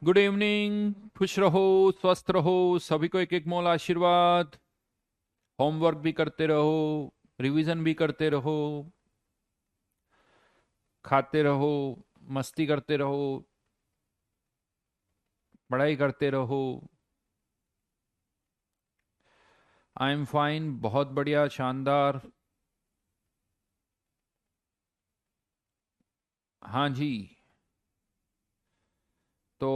Good evening. खुश रहो, स्वस्थ रहो। सभी को एक एक मोल आशीर्वाद। होमवर्क भी करते रहो, रिवीजन भी करते रहो, खाते रहो, मस्ती करते रहो, पढ़ाई करते रहो। आई एम फाइन, बहुत बढ़िया, शानदार। हाँ जी। तो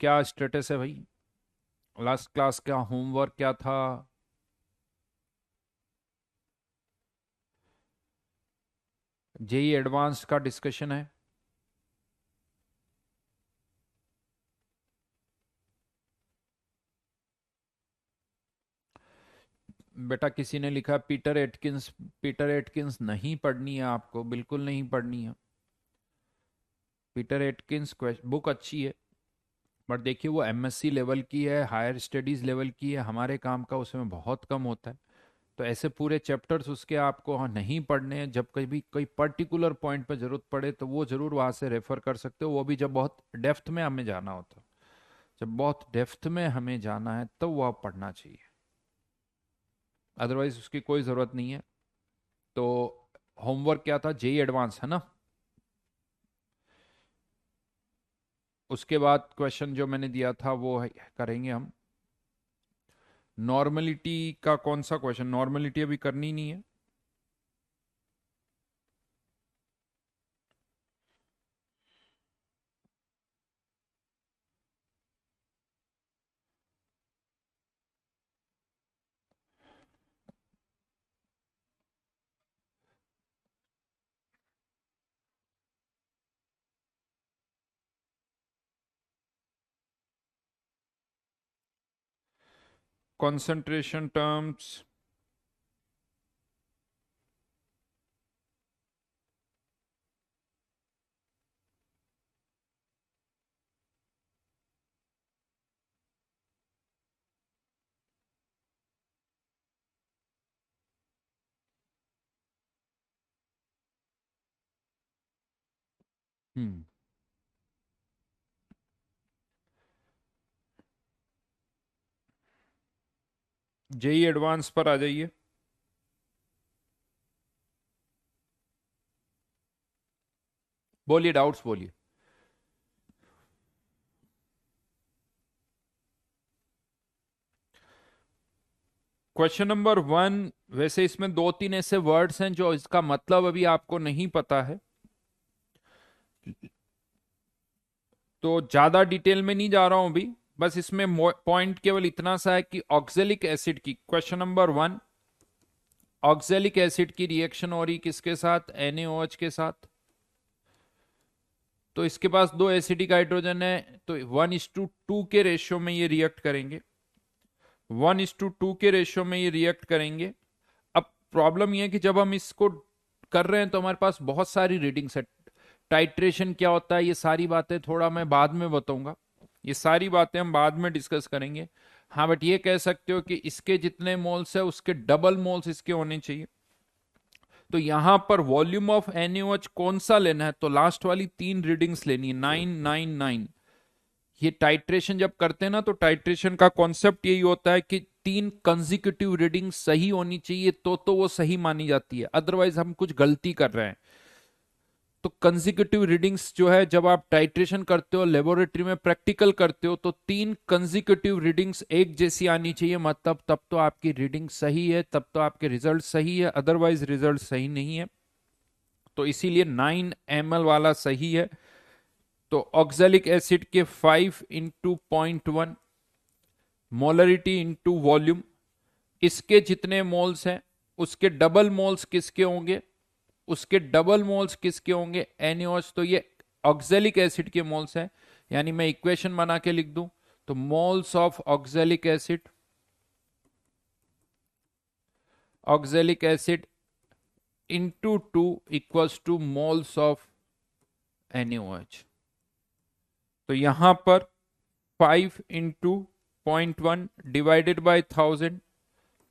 क्या स्टेटस है भाई? लास्ट क्लास का होमवर्क क्या था? जेई एडवांस का डिस्कशन है। बेटा किसी ने लिखा पीटर एटकिंस। पीटर एटकिंस नहीं पढ़नी है आपको, बिल्कुल नहीं पढ़नी है। पीटर एटकिंस बुक अच्छी है, बट देखिए वो एमएससी लेवल की है, हायर स्टडीज लेवल की है। हमारे काम का उसमें बहुत कम होता है। तो ऐसे पूरे चैप्टर्स उसके आपको नहीं पढ़ने हैं। जब कभी कोई पर्टिकुलर पॉइंट पर जरूरत पड़े तो वो जरूर वहां से रेफर कर सकते हो, वो भी जब बहुत डेप्थ में हमें जाना होता है। जब बहुत डेप्थ में हमें जाना है तो वह पढ़ना चाहिए, अदरवाइज उसकी कोई ज़रूरत नहीं है। तो होमवर्क क्या था? जेई एडवांस है ना? उसके बाद क्वेश्चन जो मैंने दिया था वो करेंगे हम। नॉर्मलिटी का कौन सा क्वेश्चन? नॉर्मलिटी अभी करनी नहीं है। concentration terms। हम्म। जेई एडवांस पर आ जाइए। बोलिए, डाउट्स बोलिए। Question number one. वैसे इसमें दो तीन ऐसे वर्ड्स हैं जो इसका मतलब अभी आपको नहीं पता है, तो ज्यादा डिटेल में नहीं जा रहा हूं अभी। बस इसमें पॉइंट केवल इतना सा है कि ऑक्जेलिक एसिड की, question number one, oxalic acid की रिएक्शन हो रही किसके साथ? NaOH के साथ। तो इसके पास दो एसिडिक हाइड्रोजन है, तो 1:2 के रेशियो में ये रिएक्ट करेंगे। 1:2 के रेशियो में ये रिएक्ट करेंगे। अब प्रॉब्लम ये है कि जब हम इसको कर रहे हैं तो हमारे पास बहुत सारी रीडिंग्स है। टाइट्रेशन क्या होता है, ये सारी बातें थोड़ा मैं बाद में बताऊंगा। ये सारी बातें हम बाद में डिस्कस करेंगे। हाँ, बट ये कह सकते हो कि इसके जितने मोल्स है उसके डबल मोल्स इसके होने चाहिए। तो यहां पर वॉल्यूम ऑफ NaOH कौन सा लेना है? तो लास्ट वाली तीन रीडिंग्स लेनी है, 999। ये टाइट्रेशन जब करते हैं ना, तो टाइट्रेशन का कॉन्सेप्ट यही होता है कि तीन कंजिक्यूटिव रीडिंग सही होनी चाहिए, तो वो सही मानी जाती है, अदरवाइज हम कुछ गलती कर रहे हैं। तो कंजिक्यूटिव रीडिंग्स जो है, जब आप टाइट्रेशन करते हो, लेबोरेटरी में प्रैक्टिकल करते हो, तो तीन कंजिक्यूटिव रीडिंग्स एक जैसी आनी चाहिए। मतलब तब तो आपकी रीडिंग सही है, तब तो आपके रिजल्ट सही है, अदरवाइज रिजल्ट सही नहीं है। तो इसीलिए 9 ml वाला सही है। तो ऑक्जेलिक एसिड के 5 × 0.1 मोलरिटी इंटू वॉल्यूम, इसके जितने मोल्स हैं उसके डबल मोल्स किसके होंगे? उसके डबल मोल्स किसके होंगे? NaOH। तो ये ऑक्जेलिक एसिड के मोल्स हैं। यानी मैं इक्वेशन बना के लिख दूं तो moles of oxalic acid, oxalic acid into 2 equals two moles of NaOH। तो यहां पर 5 × 0.1 डिवाइडेड बाय 1000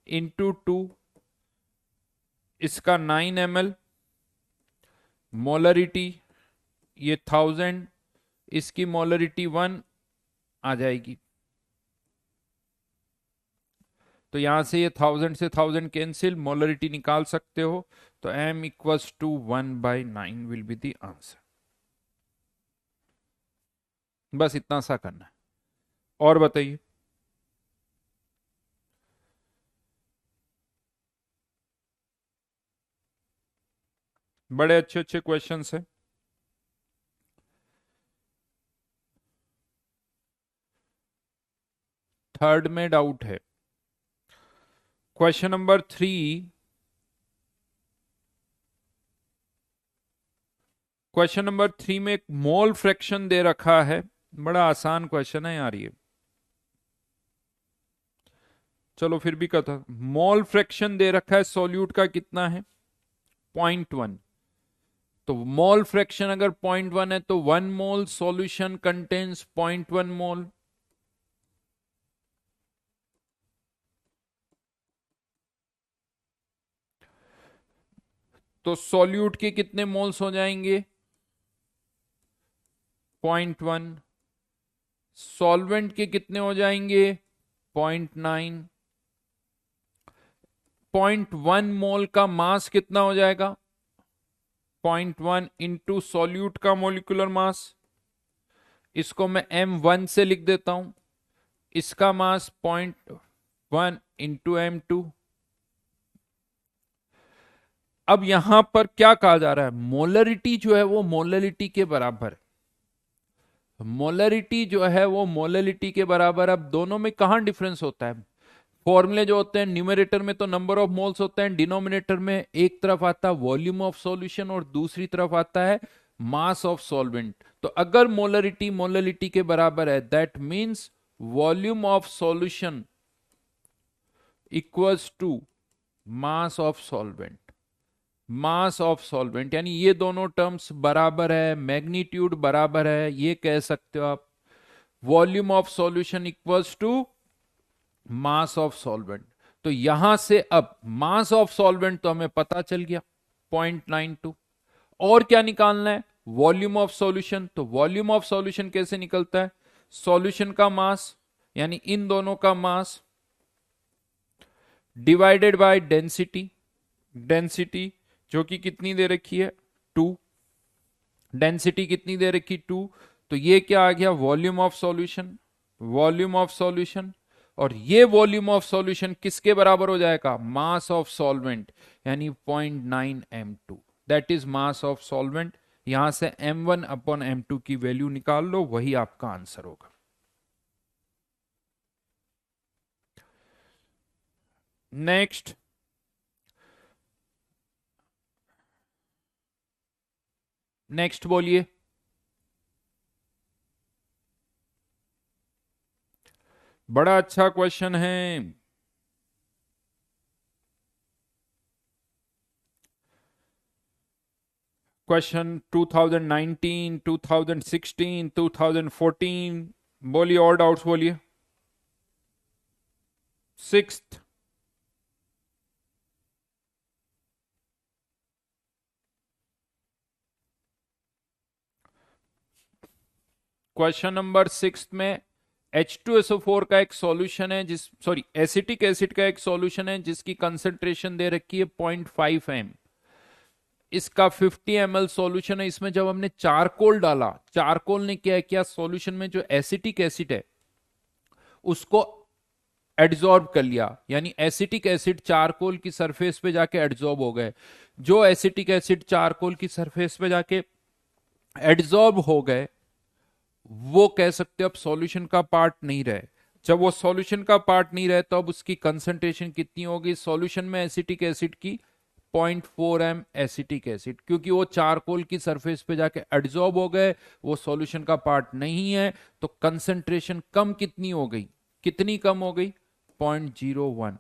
इंटू 2, इसका 9 ml। मोलरिटी ये 1000, इसकी मोलरिटी 1, आ जाएगी। तो यहां से ये 1000 से 1000 कैंसिल, मोलरिटी निकाल सकते हो। तो m equals to 1/9 will be the answer. बस इतना सा करना है। और बताइए। बड़े अच्छे अच्छे क्वेश्चंस हैं। थर्ड में डाउट है। Question number 3। क्वेश्चन नंबर 3 में एक मोल फ्रैक्शन दे रखा है। बड़ा आसान क्वेश्चन है यार ये। चलो फिर भी कथा। मोल फ्रैक्शन दे रखा है सॉल्यूट का, कितना है? 0.1। तो मोल फ्रैक्शन अगर 0.1 है तो 1 मोल सॉल्यूशन कंटेन्स 0.1 मोल। तो सॉल्यूट के कितने मोल्स हो जाएंगे? 0.1। सॉल्वेंट के कितने हो जाएंगे? 0.9। 0.1 मोल का मास कितना हो जाएगा? 0.1 इंटू सॉल्यूट का मोलिकुलर मास। इसको मैं m1 से लिख देता हूं। इसका मास 0.1 इंटू m2। अब यहां पर क्या कहा जा रहा है? मोलरिटी जो है वो मोलरिटी के बराबर है। मोलरिटी जो है वो मोलरिटी के बराबर। अब दोनों में कहां डिफरेंस होता है? फॉर्मूले जो होते हैं, न्यूमरेटर में तो नंबर ऑफ मोल्स होते हैं, डिनोमिनेटर में एक तरफ आता है वॉल्यूम ऑफ सॉल्यूशन और दूसरी तरफ आता है मास ऑफ सॉल्वेंट। तो अगर मोलरिटी मोलरिटी के बराबर है, that means volume of solution equals to mass of solvent. Mass of solvent यानी ये दोनों टर्म्स बराबर है, मैग्नीट्यूड बराबर है, ये कह सकते हो आप। Volume of solution equals to mass of solvent. तो यहां से अब मास ऑफ सॉल्वेंट तो हमें पता चल गया 0.92। और क्या निकालना है? Volume of solution. तो वॉल्यूम ऑफ सॉल्यूशन कैसे निकलता है? सॉल्यूशन का मास यानी इन दोनों का mass divided by density. Density जो कि कितनी दे रखी है? 2। डेंसिटी कितनी दे रखी? 2। तो ये क्या आ गया? Volume of solution. Volume of solution. और ये वॉल्यूम ऑफ सॉल्यूशन किसके बराबर हो जाएगा? मास ऑफ सॉल्वेंट यानी 0.9 m2। That is mass of solvent. यहां से m1 अपॉन m2 की वैल्यू निकाल लो, वही आपका आंसर होगा। नेक्स्ट। नेक्स्ट बोलिए। बड़ा अच्छा क्वेश्चन है। क्वेश्चन 2019, 2016, 2014। बोलिए और डाउट्स बोलिए। सिक्स्थ। क्वेश्चन नंबर 6 में H2SO4 का एक सॉल्यूशन है, जिस सॉरी एसिटिक एसिड का एक सॉल्यूशन है जिसकी कंसंट्रेशन दे रखी है 0.5 m। इसका 50 ml सॉल्यूशन है। इसमें जब हमने चारकोल डाला, चारकोल ने क्या किया? सॉल्यूशन में जो एसिटिक एसिड है उसको एड्जॉर्ब कर लिया, यानी एसिटिक एसिड चारकोल की सरफेस पे जाके एड्जॉर्ब हो गए। जो एसिटिक एसिड चारकोल की सरफेस पे जाके एड्जॉर्ब हो गए, वो कह सकते हो अब सॉल्यूशन का पार्ट नहीं रहे। जब वो सॉल्यूशन का पार्ट नहीं रहे तो अब उसकी कंसंट्रेशन कितनी होगी सॉल्यूशन में एसिटिक एसिड की? 0.4 m एसिटिक एसिड, क्योंकि वो चारकोल की सरफेस पे जाके एड्जॉर्ब हो गए, वो सॉल्यूशन का पार्ट नहीं है। तो कंसंट्रेशन कम कितनी हो गई? कितनी कम हो गई? 0.01।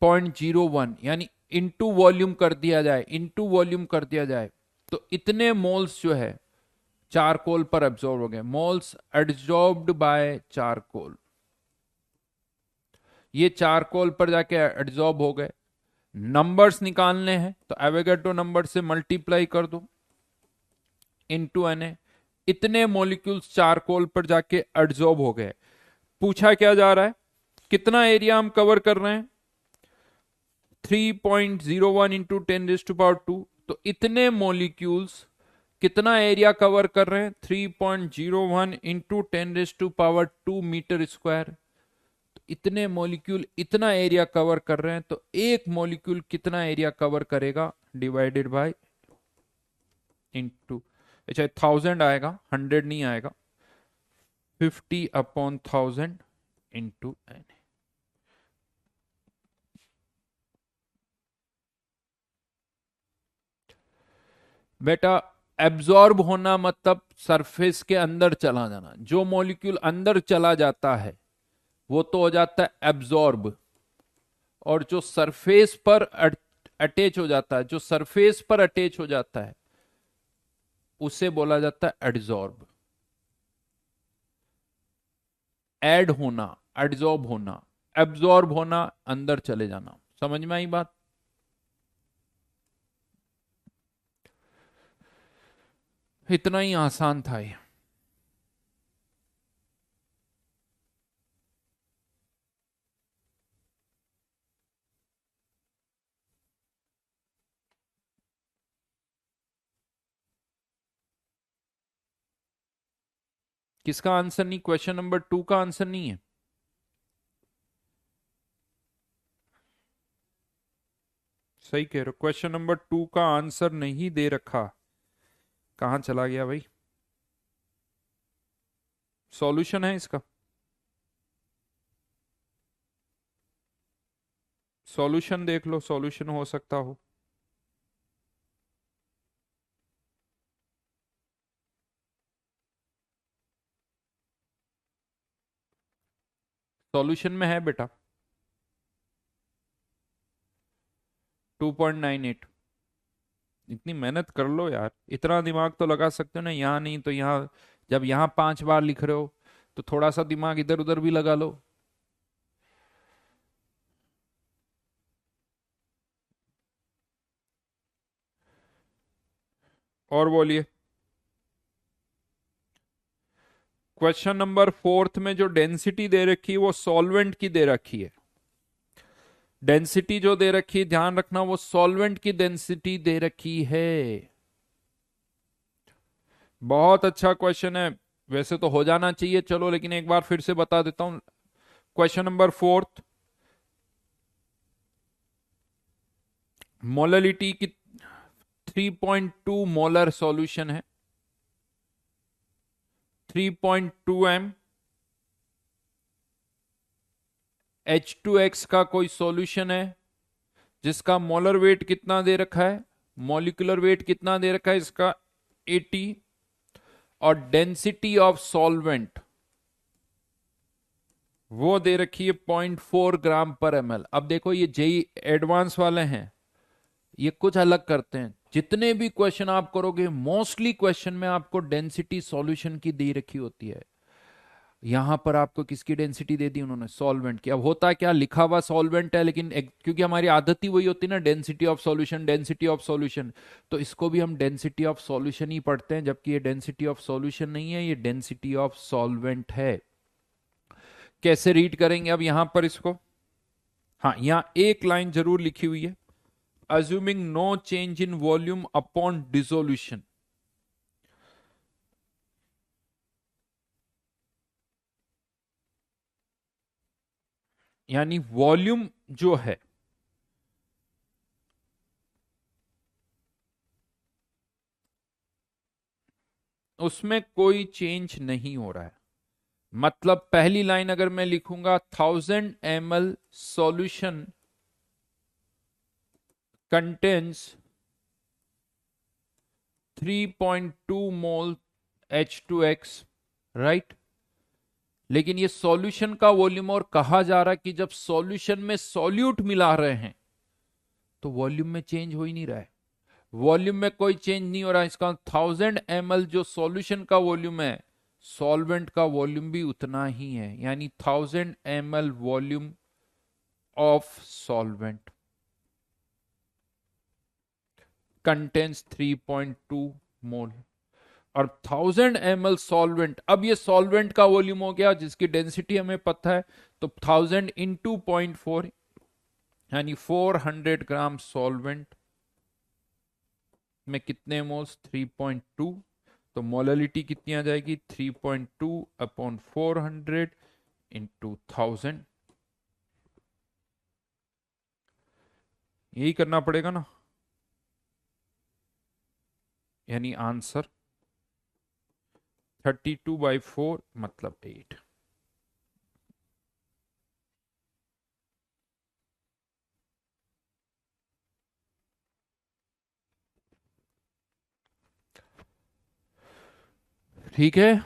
0.01 यानी इनटू वॉल्यूम कर दिया जाए, इनटू वॉल्यूम कर दिया जाए तो इतने मोल्स जो है चारकोल पर एब्जॉर्ब हो गए। मोल्स एब्जॉर्ब्ड बाय चारकोल, ये चारकोल पर जाके एब्जॉर्ब हो गए। नंबर्स निकालने हैं तो एवोगैड्रो नंबर से मल्टीप्लाई कर दो इनटू Na। इतने मॉलिक्यूल्स चारकोल पर जाके एब्जॉर्ब हो गए। पूछा क्या जा रहा है, कितना एरिया हम कवर कर रहे हैं, 3.01 इंटू 10⁻²। तो इतने मॉलिक्यूल्स कितना एरिया कवर कर रहे हैं, 3.01 इंटू 10⁻² मीटर स्क्वायर। इतने मॉलिक्यूल इतना एरिया कवर कर रहे हैं, तो एक मॉलिक्यूल कितना एरिया कवर करेगा, डिवाइडेड बाय इंटू, अच्छा 1000 आएगा, 100 नहीं आएगा, 50/1000 इंटू n। बेटा एब्जॉर्ब होना मतलब सरफेस के अंदर चला जाना। जो मॉलिक्यूल अंदर चला जाता है वो तो हो जाता है एब्जॉर्ब, और जो सरफेस पर अटैच हो जाता है, जो सरफेस पर अटैच हो जाता है उसे बोला जाता है एडजॉर्ब। ऐड होना, एडजॉर्ब होना, एब्जॉर्ब होना, अंदर चले जाना। समझ में आई बात? इतना ही आसान था ये। किसका आंसर नहीं, क्वेश्चन नंबर 2 का आंसर नहीं है? सही कह रहे हो, क्वेश्चन नंबर 2 का आंसर नहीं दे रखा। कहां चला गया भाई? सॉल्यूशन है इसका, सॉल्यूशन देख लो, सॉल्यूशन हो सकता हो। सॉल्यूशन में है बेटा 2.98। इतनी मेहनत कर लो यार, इतना दिमाग तो लगा सकते हो ना, यहाँ नहीं तो यहाँ। जब यहाँ 5 बार लिख रहे हो तो थोड़ा सा दिमाग इधर उधर भी लगा लो। और बोलिए। क्वेश्चन नंबर 4 में जो डेंसिटी दे रखी है वो सॉल्वेंट की दे रखी है। डेंसिटी जो दे रखी है, ध्यान रखना, वो सॉल्वेंट की डेंसिटी दे रखी है। बहुत अच्छा क्वेश्चन है, वैसे तो हो जाना चाहिए, चलो लेकिन एक बार फिर से बता देता हूं। क्वेश्चन नंबर 4, मोलरिटी की 3.2 मोलर सॉल्यूशन है, 3.2 m। H2X का कोई सॉल्यूशन है जिसका मोलर वेट कितना दे रखा है, मॉलिक्यूलर वेट कितना दे रखा है इसका, 80, और डेंसिटी ऑफ सॉल्वेंट वो दे रखी है 0.4 ग्राम/ml। अब देखो ये जेई एडवांस वाले हैं, ये कुछ अलग करते हैं। जितने भी क्वेश्चन आप करोगे मोस्टली क्वेश्चन में आपको डेंसिटी सॉल्यूशन की दे रखी होती है। यहां पर आपको किसकी डेंसिटी दे दी उन्होंने, सॉल्वेंट की। अब होता क्या, लिखा हुआ सॉल्वेंट है लेकिन क्योंकि हमारी आदत ही वही होती है ना, density of solution, density of solution, तो इसको भी हम डेंसिटी ऑफ सॉल्यूशन ही पढ़ते हैं, जबकि ये डेंसिटी ऑफ सॉल्यूशन नहीं है, ये डेंसिटी ऑफ सॉल्वेंट है। कैसे रीड करेंगे अब यहां पर इसको? हाँ, यहां एक लाइन जरूर लिखी हुई है, assuming no change in volume upon dissolution। यानी वॉल्यूम जो है उसमें कोई चेंज नहीं हो रहा है। मतलब पहली लाइन अगर मैं लिखूंगा 1000 ml सॉल्यूशन कंटेन्स 3.2 मोल H2X, राइट। लेकिन ये सॉल्यूशन का वॉल्यूम, और कहा जा रहा है कि जब सॉल्यूशन में सॉल्यूट मिला रहे हैं तो वॉल्यूम में चेंज हो ही नहीं रहा है। वॉल्यूम में कोई चेंज नहीं हो रहा है, इसका 1000 ml जो सॉल्यूशन का वॉल्यूम है, सॉल्वेंट का वॉल्यूम भी उतना ही है, यानी 1000 ml volume of solvent contains 3.2 मोल। और 1000 ml सॉल्वेंट, अब ये सॉल्वेंट का वॉल्यूम हो गया जिसकी डेंसिटी हमें पता है, तो 1000 इंटू 0.4 यानी 400 ग्राम सॉल्वेंट में कितने मोल्स, 3.2। तो मोललिटी कितनी आ जाएगी, 3.2 अपॉन 400 इंटू 1000। यही करना पड़ेगा ना, यानी आंसर 32/4 मतलब 8। ठीक है,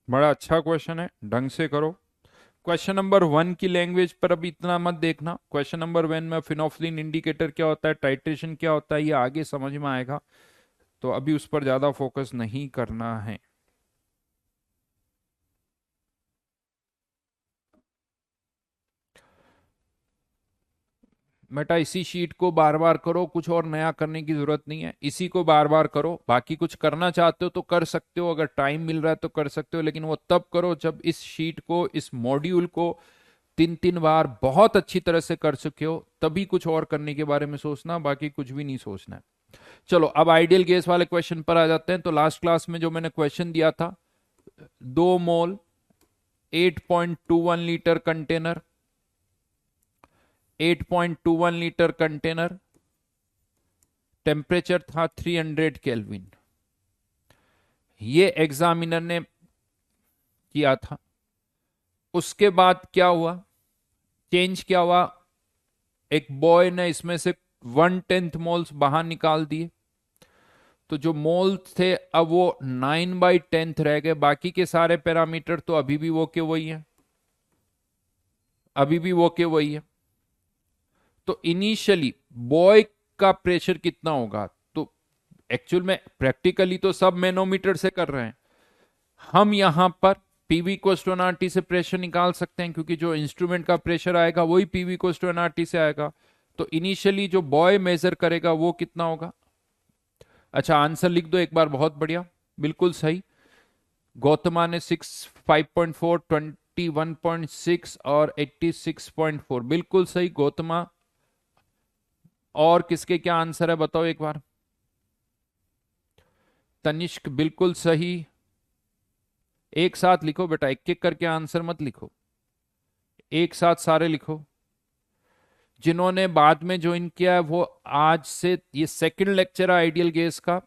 बड़ा अच्छा क्वेश्चन है, ढंग से करो। क्वेश्चन नंबर 1 की लैंग्वेज पर अभी इतना मत देखना। क्वेश्चन नंबर 1 में फिनोफ्लिन इंडिकेटर क्या होता है, टाइट्रेशन क्या होता है, ये आगे समझ में आएगा, तो अभी उस पर ज्यादा फोकस नहीं करना है। बेटा इसी शीट को बार बार करो, कुछ और नया करने की जरूरत नहीं है, इसी को बार बार करो। बाकी कुछ करना चाहते हो तो कर सकते हो, अगर टाइम मिल रहा है तो कर सकते हो, लेकिन वो तब करो जब इस शीट को, इस मॉड्यूल को 3-3 बार बहुत अच्छी तरह से कर चुके हो, तभी कुछ और करने के बारे में सोचना, बाकी कुछ भी नहीं सोचना है। चलो अब आइडियल गैस वाले क्वेश्चन पर आ जाते हैं। तो लास्ट क्लास में जो मैंने क्वेश्चन दिया था, 2 मोल 8.21 litre container, 8.21 litre container, temperature था 300 केल्विन। ये एग्जामिनर ने किया था। उसके बाद क्या हुआ, चेंज क्या हुआ, एक बॉय ने इसमें से 1/10 मोल्स बाहर निकाल दिए, तो जो मोल्स थे अब वो 9/10 रह गए। बाकी के सारे पैरामीटर तो अभी भी वो के वही है, अभी भी वो के वही है। तो इनिशियली बॉय का प्रेशर कितना होगा, तो एक्चुअल में प्रैक्टिकली तो सब मैनोमीटर से कर रहे हैं, हम यहां पर पीवी को एनआरटी से प्रेशर निकाल सकते हैं, क्योंकि जो इंस्ट्रूमेंट का प्रेशर आएगा वही पीवी को एनआरटी से आएगा। तो इनिशियली जो बॉय मेजर करेगा वो कितना होगा। अच्छा आंसर लिख दो एक बार, बहुत बढ़िया, बिल्कुल सही। गौतमा ने 5.4, 21.6 और 86.4, बिल्कुल सही गौतमा। और किसके क्या आंसर है बताओ एक बार। तनिष्क बिल्कुल सही। एक साथ लिखो बेटा, एक एक करके आंसर मत लिखो, एक साथ सारे लिखो। जिन्होंने बाद में ज्वाइन किया है वो आज से, ये सेकंड लेक्चर है आइडियल गैस का,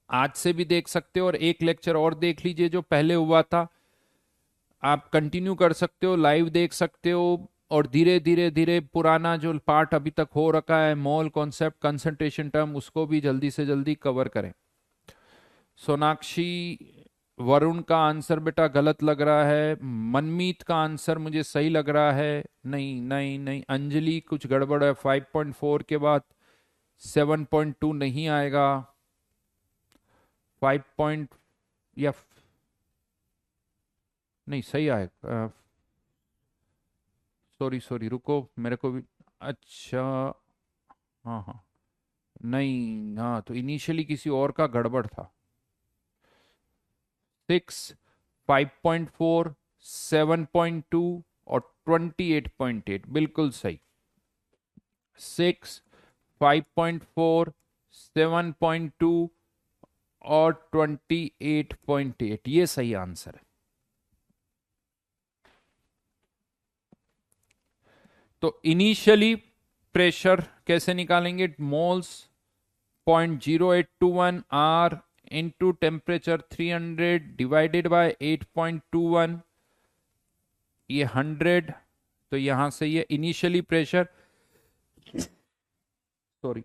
आज से भी देख सकते हो, और एक लेक्चर और देख लीजिए जो पहले हुआ था। आप कंटिन्यू कर सकते हो, लाइव देख सकते हो, और धीरे धीरे धीरे पुराना जो पार्ट अभी तक हो रखा है, मोल कॉन्सेप्ट, कंसंट्रेशन टर्म, उसको भी जल्दी से जल्दी कवर करें। सोनाक्षी, वरुण का आंसर बेटा गलत लग रहा है, मनमीत का आंसर मुझे सही लग रहा है, नहीं नहीं नहीं, अंजलि कुछ गड़बड़ है, 5.4 के बाद 7.2 नहीं आएगा, 5 पॉइंट या नहीं सही आएगा, सॉरी सॉरी रुको मेरे को भी, अच्छा हाँ हाँ, नहीं हाँ, तो इनिशियली किसी और का गड़बड़ था। 6, 5.4, 7.2 और 28.8 बिल्कुल सही। 6, 5.4, 7.2 और 28.8 ये सही आंसर है। तो इनिशियली प्रेशर कैसे निकालेंगे, moles 0.0821 R into temperature 300 divided by 8.21, ये 100, तो यहां से ये इनिशियली प्रेशर सॉरी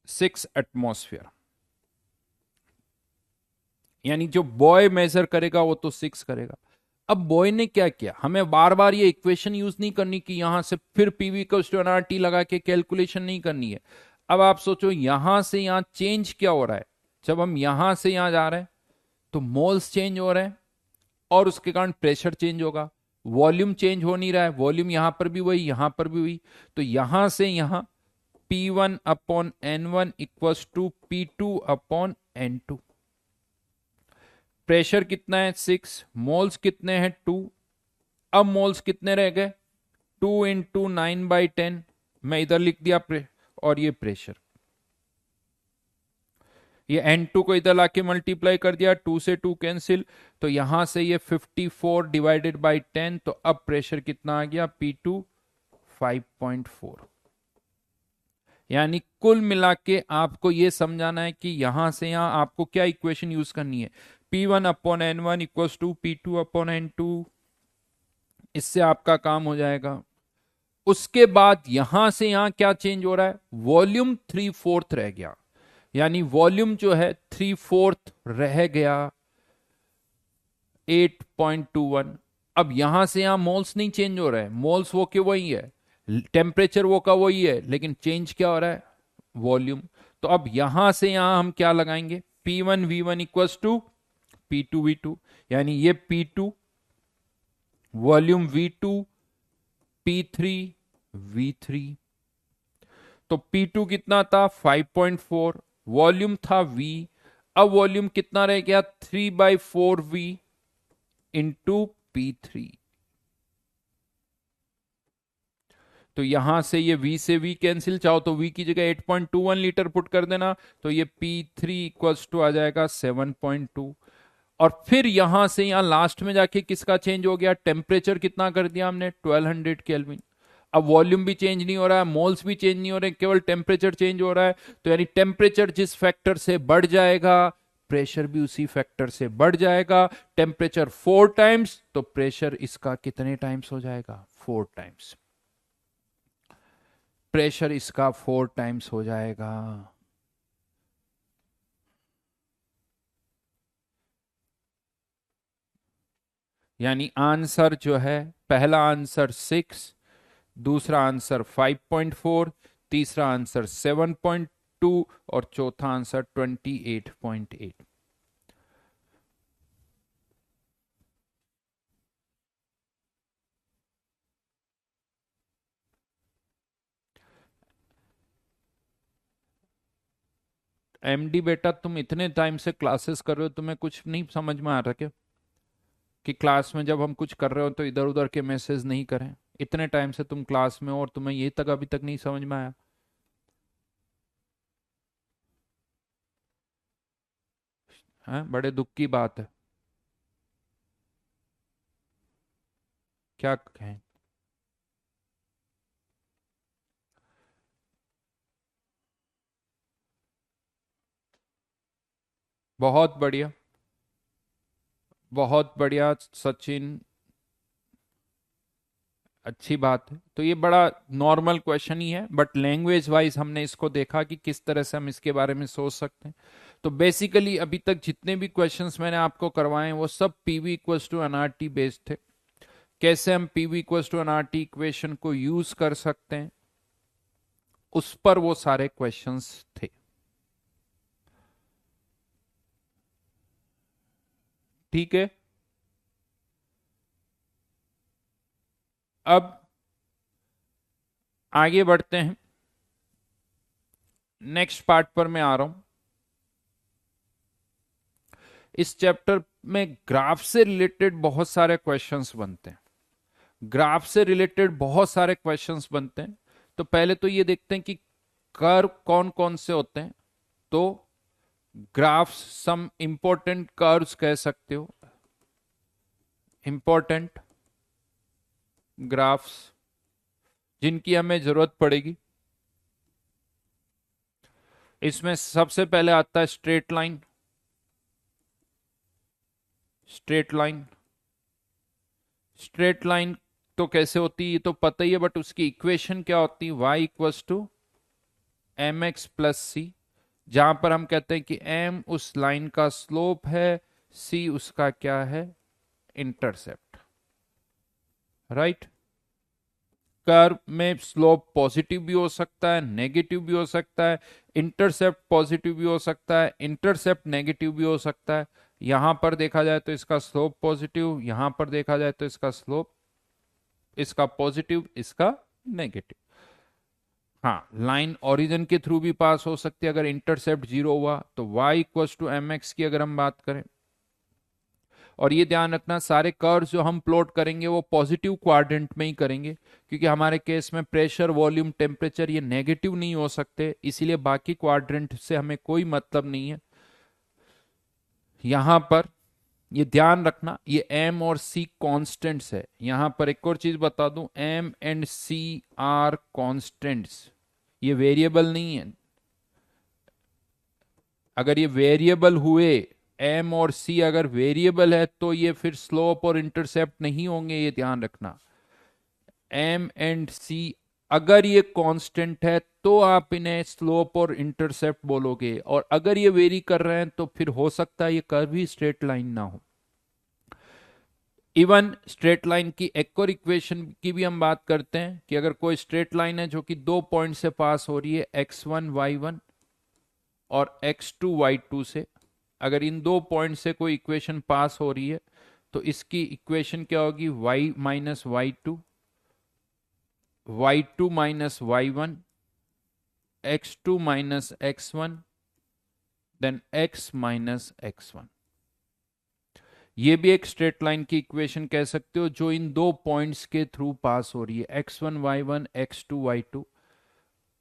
6 एटमॉस्फेयर, यानी जो बॉय मेजर करेगा वो तो 6 करेगा। अब बॉय ने क्या किया, हमें बार बार ये इक्वेशन यूज नहीं करनी कि यहां से फिर पीवी को एनआरटी लगा के कैलकुलेशन नहीं करनी है। अब आप सोचो यहां से यहां चेंज क्या हो रहा है, जब हम यहां से यहां जा रहे हैं तो मोल्स चेंज हो रहे हैं, और उसके कारण प्रेशर चेंज होगा। वॉल्यूम चेंज हो नहीं रहा है, वॉल्यूम यहां पर भी वही, यहां पर भी वही, तो यहां से यहां P1 upon N1 equals to P2 upon N2। Pressure कितना है 6, मोल्स कितने हैं 2। अब मोल्स कितने रह गए 2 इंटू 9/10, मैं इधर लिख दिया और ये प्रेशर, ये N2 को इधर लाके मल्टीप्लाई कर दिया, 2 से 2 कैंसिल, तो यहां से ये 54 डिवाइडेड बाय 10, तो अब प्रेशर कितना आ गया P2 5.4। यानी कुल मिला के आपको ये समझाना है कि यहां से यहां आपको क्या इक्वेशन यूज करनी है, P1 upon N1 equals to P2 upon N2, इससे आपका काम हो जाएगा। उसके बाद यहां से यहां क्या चेंज हो रहा है, वॉल्यूम 3/4 रह गया, यानी वॉल्यूम जो है 3/4 रह गया 8.21। अब यहां से यहां मोल्स नहीं चेंज हो रहा है, मोल्स वो के वही है, टेम्परेचर वो का वही है, लेकिन चेंज क्या हो रहा है, वॉल्यूम। तो अब यहां से यहां हम क्या लगाएंगे, P1 V1 equals to P2 V2, यानी ये P2 volume V2 P3 V3। तो P2 कितना था 5.4, वॉल्यूम था V, अब वॉल्यूम कितना रह गया 3/4V इंटू P3। तो यहां से ये V से V कैंसिल, चाहो तो V की जगह 8.21 लीटर पुट कर देना, तो ये P3 इक्वल्स टू आ जाएगा 7.2। और फिर यहां से यहां लास्ट में जाके किसका चेंज हो गया, टेम्परेचर कितना कर दिया हमने 1200 केल्विन। अब वॉल्यूम भी चेंज नहीं हो रहा है, मोल्स भी चेंज नहीं हो रहे, केवल टेम्परेचर चेंज हो रहा है। तो यानी टेम्परेचर जिस फैक्टर से बढ़ जाएगा प्रेशर भी उसी फैक्टर से बढ़ जाएगा। टेम्परेचर 4 टाइम्स तो प्रेशर इसका कितने टाइम्स हो जाएगा, 4 टाइम्स। प्रेशर इसका 4 टाइम्स हो जाएगा। यानी आंसर जो है, पहला आंसर 6, दूसरा आंसर 5.4, तीसरा आंसर 7.2 और चौथा आंसर 28.8। एमडी बेटा, तुम इतने टाइम से क्लासेस कर रहे हो, तुम्हें कुछ नहीं समझ में आ रहा क्या, कि क्लास में जब हम कुछ कर रहे हो तो इधर उधर के मैसेज नहीं करें। इतने टाइम से तुम क्लास में हो और तुम्हें ये तक अभी तक नहीं समझ में आया। है, बड़े दुख की बात है। क्या कहें, बहुत बढ़िया, बहुत बढ़िया सचिन, अच्छी बात है। तो ये बड़ा नॉर्मल क्वेश्चन ही है, बट लैंग्वेज वाइज हमने इसको देखा कि किस तरह से हम इसके बारे में सोच सकते हैं। तो बेसिकली अभी तक जितने भी क्वेश्चंस मैंने आपको करवाए हैं वो सब PV equals to NRT based थे। कैसे हम PV equals to NRT equation को यूज कर सकते हैं, उस पर वो सारे क्वेश्चंस थे। ठीक है, अब आगे बढ़ते हैं, नेक्स्ट पार्ट पर मैं आ रहा हूं। इस चैप्टर में ग्राफ से रिलेटेड बहुत सारे क्वेश्चंस बनते हैं, ग्राफ से रिलेटेड बहुत सारे क्वेश्चंस बनते हैं। तो पहले तो ये देखते हैं कि कर्व कौन कौन से होते हैं। तो ग्राफ्स, सम इंपॉर्टेंट कर्व्स कह सकते हो, इंपॉर्टेंट ग्राफ्स जिनकी हमें जरूरत पड़ेगी। इसमें सबसे पहले आता है straight line. Straight line, straight line तो कैसे होती है ये तो पता ही है, बट उसकी इक्वेशन क्या होती है, y equals to M X plus C, जहां पर हम कहते हैं कि m उस लाइन का स्लोप है, c उसका क्या है, इंटरसेप्ट। राइट, कर्व में स्लोप पॉजिटिव भी हो सकता है, नेगेटिव भी हो सकता है, इंटरसेप्ट पॉजिटिव भी हो सकता है, इंटरसेप्ट नेगेटिव भी हो सकता है। यहां पर देखा जाए तो इसका स्लोप पॉजिटिव, यहां पर देखा जाए तो इसका स्लोप, इसका पॉजिटिव, इसका नेगेटिव। हाँ, लाइन ओरिजिन के थ्रू भी पास हो सकती है अगर इंटरसेप्ट जीरो हुआ तो। y equals to M X की अगर हम बात करें, और ये ध्यान रखना सारे कर्व जो हम प्लॉट करेंगे वो पॉजिटिव क्वाड्रेंट में ही करेंगे, क्योंकि हमारे केस में प्रेशर, वॉल्यूम, टेम्परेचर ये नेगेटिव नहीं हो सकते, इसीलिए बाकी क्वाड्रेंट से हमें कोई मतलब नहीं है। यहां पर ये ध्यान रखना, ये m और c कांस्टेंट्स है। यहां पर एक और चीज बता दूं, m and c are constants, ये वेरिएबल नहीं है। अगर ये वेरिएबल हुए, m और c अगर वेरिएबल है तो ये फिर स्लोप और इंटरसेप्ट नहीं होंगे, ये ध्यान रखना। m एंड c अगर ये कांस्टेंट है तो आप इन्हें स्लोप और इंटरसेप्ट बोलोगे, और अगर ये वेरी कर रहे हैं तो फिर हो सकता है ये कर्व ही स्ट्रेट लाइन ना हो। इवन स्ट्रेट लाइन की एक और इक्वेशन की भी हम बात करते हैं कि अगर कोई स्ट्रेट लाइन है जो कि दो पॉइंट से पास हो रही है, x1 y1 और x2 y2 से, अगर इन दो पॉइंट से कोई इक्वेशन पास हो रही है तो इसकी इक्वेशन क्या होगी, y minus Y two, y2 minus y1, x2 minus x1, then x minus x1। ये भी एक स्ट्रेट लाइन की इक्वेशन कह सकते हो जो इन दो पॉइंट्स के थ्रू पास हो रही है, x1 y1 x2 y2,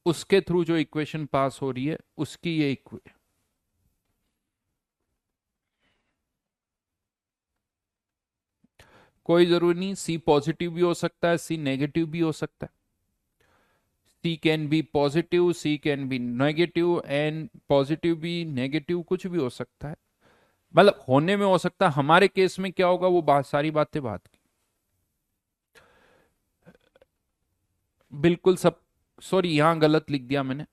उसके थ्रू जो इक्वेशन पास हो रही है उसकी ये इक्वेशन। कोई जरूरी नहीं, सी पॉजिटिव भी हो सकता है, सी नेगेटिव भी हो सकता है। C can be positive, C can be negative, and positive भी नेगेटिव कुछ भी हो सकता है, मतलब होने में हो सकता है। हमारे केस में क्या होगा वो सारी बातें बात की बिल्कुल सब। सॉरी, यहां गलत लिख दिया मैंने,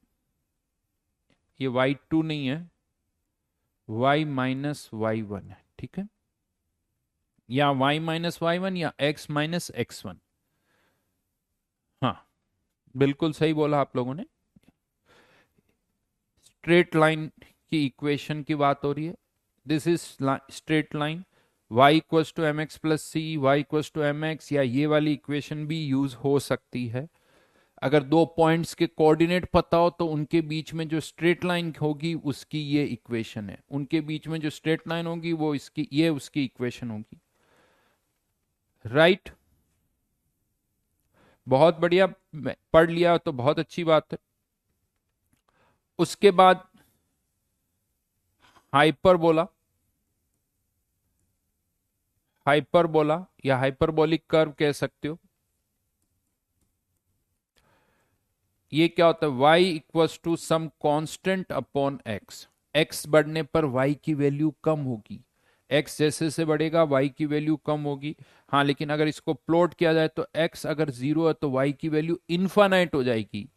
ये y2 नहीं है, y माइनस वाई वन है, ठीक है, या y माइनस वाई वन या x माइनस एक्स वन। हाँ, बिल्कुल सही बोला आप लोगों ने। स्ट्रेट लाइन की इक्वेशन की बात हो रही है, this is straight line, y equals to M X plus C, Y equals to M X, या ये वाली इक्वेशन भी यूज हो सकती है। अगर दो पॉइंट्स के कोऑर्डिनेट पता हो तो उनके बीच में जो स्ट्रेट लाइन होगी उसकी ये इक्वेशन है, उनके बीच में जो स्ट्रेट लाइन होगी वो इसकी, ये उसकी इक्वेशन होगी, राइट। बहुत बढ़िया, पढ़ लिया तो बहुत अच्छी बात है। उसके बाद हाइपरबोला, हाइपरबोला या हाइपरबोलिक कर्व कह सकते हो। ये क्या होता है, y equals to some constant upon x, x बढ़ने पर y की वैल्यू कम होगी, x जैसे से बढ़ेगा y की वैल्यू कम होगी। हाँ, लेकिन अगर इसको प्लॉट किया जाए तो x अगर जीरो है तो y की वैल्यू इनफाइनाइट हो जाएगी,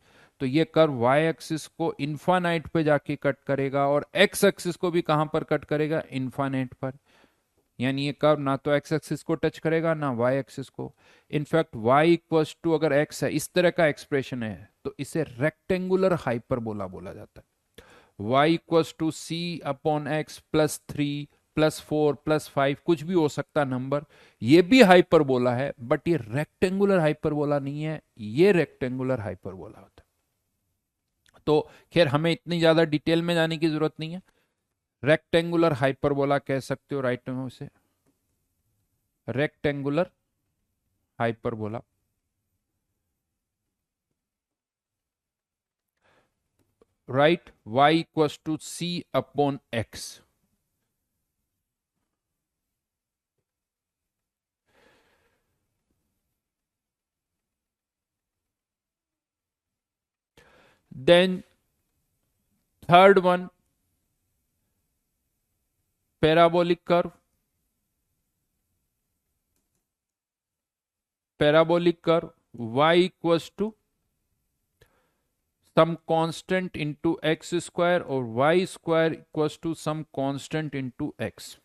तो ये कर्व y एक्सिस को इनफाइनाइट पे जाके कट करेगा, और x एक्सिस को भी कहां पर कट करेगा, इनफाइनाइट पर। यानी ये कर्व ना तो x एक्सिस को टच करेगा ना y एक्सिस को। इनफैक्ट y इक्वल्स टू अगर x है, इस तरह का एक्सप्रेशन है, तो इसे रेक्टेंगुलर हाइपरबोला बोला जाता है। y equals to C upon X plus three plus four plus five, कुछ भी हो सकता नंबर, ये भी हाइपरबोला है, बट ये रेक्टेंगुलर हाइपरबोला नहीं है, ये रेक्टेंगुलर हाइपरबोला होता है। तो खैर हमें इतनी ज्यादा डिटेल में जाने की जरूरत नहीं है, रेक्टेंगुलर हाइपरबोला कह सकते हो, राइट में उसे rectangular hyperbola. Right, y equals to c upon x। Then third one, parabolic curve. Parabolic curve y equals to some constant into X square, और y square equals to some constant into x।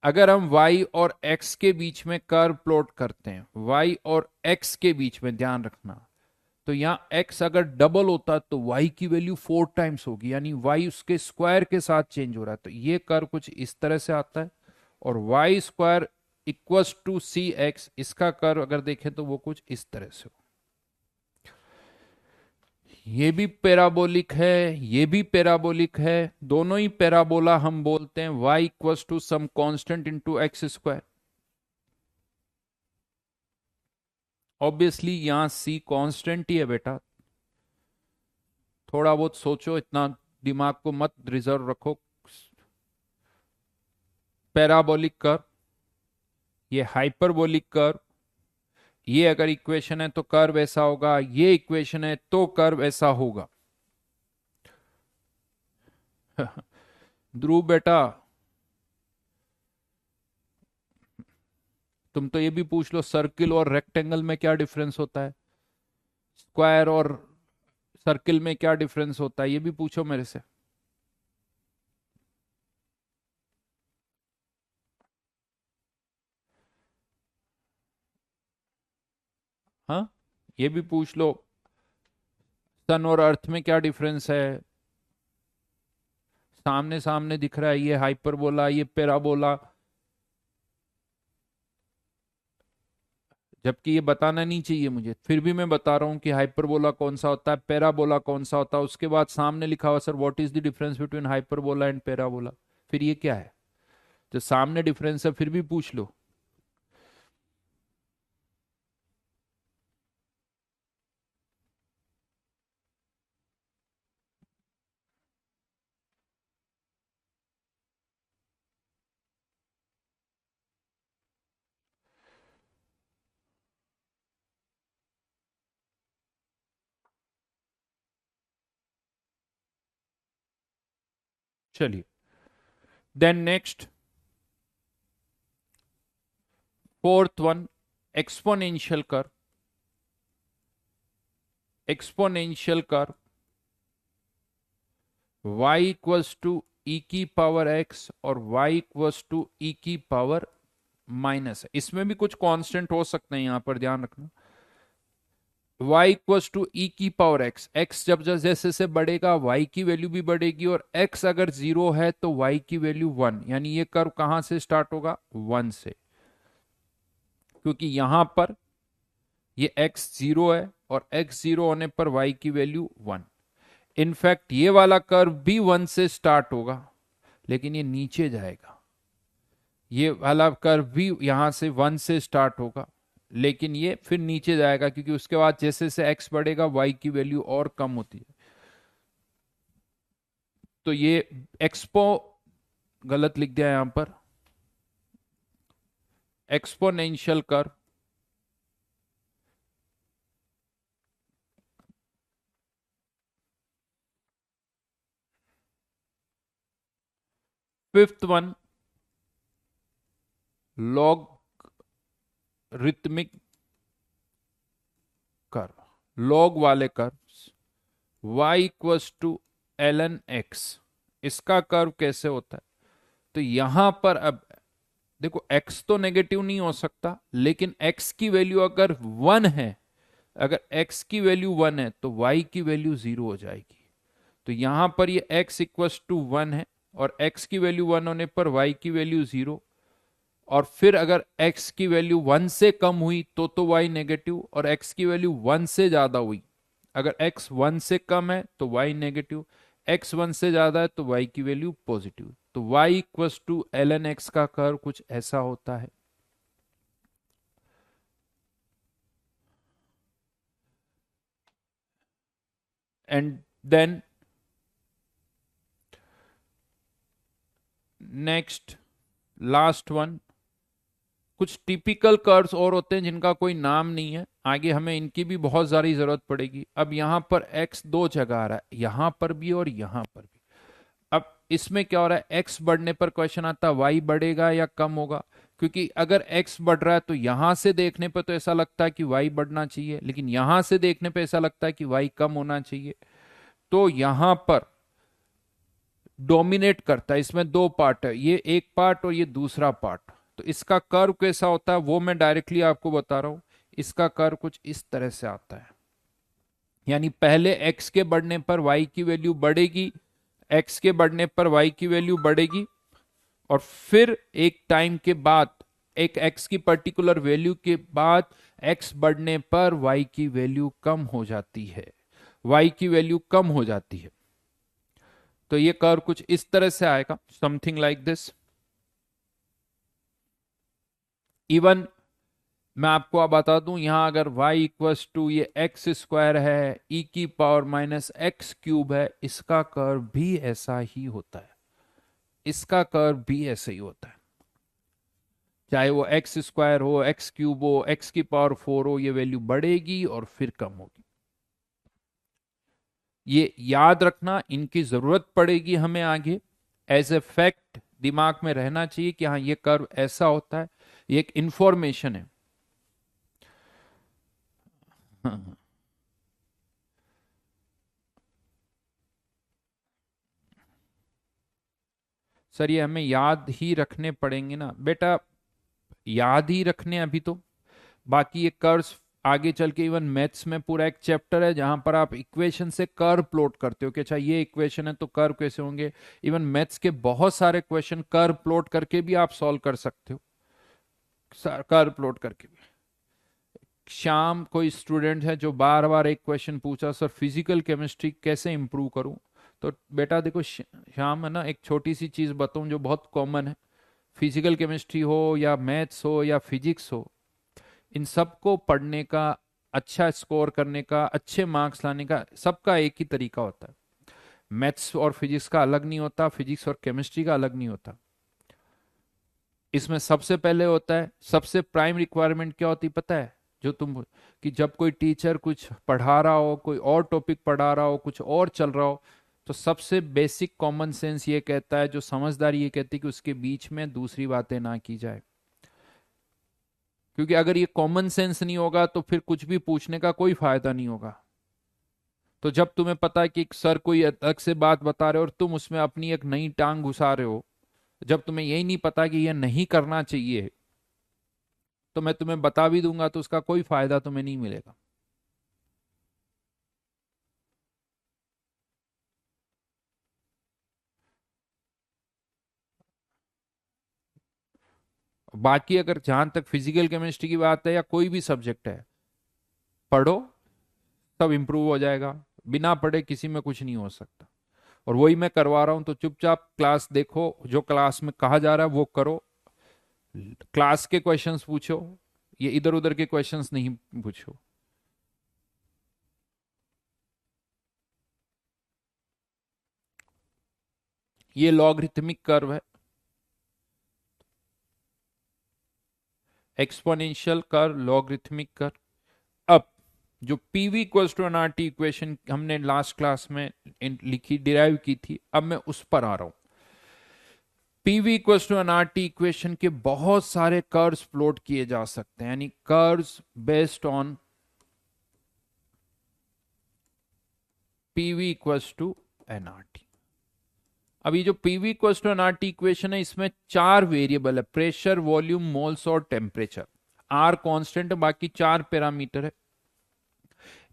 अगर हम y और x के बीच में curve plot करते हैं, y और x के बीच में, ध्यान रखना, तो यहां x अगर डबल होता तो y की वैल्यू 4 टाइम्स होगी, यानी y उसके स्क्वायर के साथ चेंज हो रहा है, तो ये कर्व कुछ इस तरह से आता है। और y square equals to C X, इसका कर्व अगर देखें तो वो कुछ इस तरह से हो। ये भी पैराबोलिक है, ये भी पैराबोलिक है, दोनों ही पैराबोला हम बोलते हैं। y equals to some constant into X square. Obviously यहां c कांस्टेंट ही है बेटा, थोड़ा बहुत सोचो, इतना दिमाग को मत रिजर्व रखो। पैराबोलिक कर्व, ये हाइपरबोलिक कर्व, ये अगर इक्वेशन है तो कर्व ऐसा होगा, ये इक्वेशन है तो कर्व ऐसा होगा। ध्रुव बेटा, तुम तो ये भी पूछ लो सर्किल और रेक्टेंगल में क्या डिफरेंस होता है, स्क्वायर और सर्किल में क्या डिफरेंस होता है, ये भी पूछो मेरे से। हाँ, ये भी पूछ लो, सन और अर्थ में क्या डिफरेंस है, सामने सामने दिख रहा है, ये हाइपरबोला ये पैराबोला, जबकि ये बताना नहीं चाहिए मुझे, फिर भी मैं बता रहा हूं कि हाइपरबोला कौन सा होता है, पैराबोला कौन सा होता है। उसके बाद सामने लिखा हुआ sir what is the difference between hyperbola and parabola, फिर ये क्या है, जो सामने डिफरेंस है फिर भी पूछ लो। चलिए, then next fourth one, exponential curve. Exponential curve y equals to E की पावर x और y इक्वल्स टू ई की पावर माइनस है, इसमें भी कुछ कांस्टेंट हो सकते हैं, यहां पर ध्यान रखना। y इक्वल्स टू ई की पावर x, x जब जब जैसे से बढ़ेगा y की वैल्यू भी बढ़ेगी, और x अगर जीरो है तो y की वैल्यू वन, यानी ये कर्व कहां से स्टार्ट होगा, वन से, क्योंकि यहां पर ये x जीरो है और x जीरो होने पर y की वैल्यू वन। इनफैक्ट ये वाला कर्व भी वन से स्टार्ट होगा, लेकिन ये नीचे जाएगा। ये वाला कर्व भी यहां से वन से स्टार्ट होगा, लेकिन ये फिर नीचे जाएगा, क्योंकि उसके बाद जैसे जैसे x बढ़ेगा y की वैल्यू और कम होती है। तो ये एक्सपो गलत लिख दिया यहां पर, exponential curve fifth one, logarithmic curve, log वाले curve y equals to ln x, इसका कर्व कैसे होता है, तो यहां पर अब देखो x तो नेगेटिव नहीं हो सकता, लेकिन x की वैल्यू अगर वन है, अगर x की वैल्यू वन है तो y की वैल्यू जीरो हो जाएगी। तो यहां पर ये x इक्वल्स टू वन है, और x की वैल्यू वन होने पर y की वैल्यू जीरो, और फिर अगर x की वैल्यू वन से कम हुई तो y नेगेटिव, और x की वैल्यू वन से ज्यादा हुई, अगर x वन से कम है तो y नेगेटिव, x वन से ज्यादा है तो y की वैल्यू पॉजिटिव। तो y equals to ln x का कर्व कुछ ऐसा होता है। And then next last one, कुछ टिपिकल कर्व्स और होते हैं जिनका कोई नाम नहीं है, आगे हमें इनकी भी बहुत सारी जरूरत पड़ेगी। अब यहां पर x दो जगह आ रहा है, यहां पर भी और यहां पर भी। अब इसमें क्या हो रहा है, x बढ़ने पर क्वेश्चन आता है y बढ़ेगा या कम होगा, क्योंकि अगर x बढ़ रहा है तो यहां से देखने पर तो ऐसा लगता है कि y बढ़ना चाहिए, लेकिन यहां से देखने पर ऐसा लगता है कि y कम होना चाहिए। तो यहां पर डोमिनेट करता है, इसमें दो पार्ट है, ये एक पार्ट और ये दूसरा पार्ट। तो इसका कर्व कैसा होता है वो मैं डायरेक्टली आपको बता रहा हूं, इसका कर्व कुछ इस तरह से आता है, यानी पहले x के बढ़ने पर y की वैल्यू बढ़ेगी, x के बढ़ने पर y की वैल्यू बढ़ेगी, और फिर एक टाइम के बाद, एक x की पर्टिकुलर वैल्यू के बाद x बढ़ने पर y की वैल्यू कम हो जाती है। y की वैल्यू कम हो जाती है। तो ये कर्व कुछ इस तरह से आएगा, समथिंग लाइक दिस। इवन मैं आपको अब बता दूं, यहां अगर y इक्वस टू ये एक्स स्क्वायर है, e की पावर माइनस एक्स क्यूब है, इसका कर्व भी ऐसा ही होता है, इसका कर्व भी ऐसा ही होता है। चाहे वो एक्स स्क्वायर हो, एक्स क्यूब हो, एक्स की पावर 4 हो, ये वैल्यू बढ़ेगी और फिर कम होगी। ये याद रखना, इनकी जरूरत पड़ेगी हमें आगे, एज ए फैक्ट दिमाग में रहना चाहिए कि हाँ ये कर्व ऐसा होता है, ये एक इंफॉर्मेशन है। सर ये हमें याद ही रखने पड़ेंगे ना बेटा, याद ही रखने अभी तो, बाकी ये कर्व्स आगे चल के, इवन मैथ्स में पूरा एक चैप्टर है जहां पर आप इक्वेशन से कर्व प्लॉट करते हो कि अच्छा ये इक्वेशन है तो कर्व कैसे होंगे। इवन मैथ्स के बहुत सारे क्वेश्चन कर्व प्लॉट करके भी आप सॉल्व कर सकते हो, कर्व प्लॉट करके भी। शाम कोई स्टूडेंट है जो बार बार एक क्वेश्चन पूछा, सर फिजिकल केमिस्ट्री कैसे इंप्रूव करूं। तो बेटा देखो शाम है ना, एक छोटी सी चीज बताऊं जो बहुत कॉमन है, फिजिकल केमिस्ट्री हो या मैथ्स हो या फिजिक्स हो, इन सबको पढ़ने का, अच्छा स्कोर करने का, अच्छे मार्क्स लाने का सबका एक ही तरीका होता है। मैथ्स और फिजिक्स का अलग नहीं होता, फिजिक्स और केमिस्ट्री का अलग नहीं होता। इसमें सबसे पहले होता है, सबसे प्राइम रिक्वायरमेंट क्या होती पता है, जो तुम, कि जब कोई टीचर कुछ पढ़ा रहा हो, कोई और टॉपिक पढ़ा रहा हो, कुछ और चल रहा हो, तो सबसे बेसिक कॉमन सेंस ये कहता है, जो समझदारी ये कहती है कि उसके बीच में दूसरी बातें ना की जाए। क्योंकि अगर ये कॉमन सेंस नहीं होगा तो फिर कुछ भी पूछने का कोई फायदा नहीं होगा। तो जब तुम्हें पता है कि एक सर कोई अलग से बात बता रहे हो और तुम उसमें अपनी एक नई टांग घुसा रहे हो, जब तुम्हें यही नहीं पता कि यह नहीं करना चाहिए, तो मैं तुम्हें बता भी दूंगा तो उसका कोई फायदा तुम्हें नहीं मिलेगा। बाकी अगर जहां तक फिजिकल केमिस्ट्री की बात है या कोई भी सब्जेक्ट है, पढ़ो सब इंप्रूव हो जाएगा, बिना पढ़े किसी में कुछ नहीं हो सकता। और वही मैं करवा रहा हूं, तो चुपचाप क्लास देखो, जो क्लास में कहा जा रहा है वो करो, क्लास के क्वेश्चंस पूछो, ये इधर उधर के क्वेश्चंस नहीं पूछो। ये लॉगरिथमिक कर्व है, एक्सपोनेंशियल कर्व, लॉगरिथमिक कर्व। अब जो PV equals to NRT equation हमने लास्ट क्लास में लिखी, डिराइव की थी, अब मैं उस पर आ रहा हूं। PV equals to NRT equation के बहुत सारे कर्व्स प्लॉट किए जा सकते हैं, यानी curves based on PV equals to NRT. अब ये जो PV equals to NRT equation है, इसमें 4 वेरिएबल है, प्रेशर, वॉल्यूम, मोल्स और टेम्परेचर। आर कांस्टेंट है, बाकी 4 पैरामीटर है।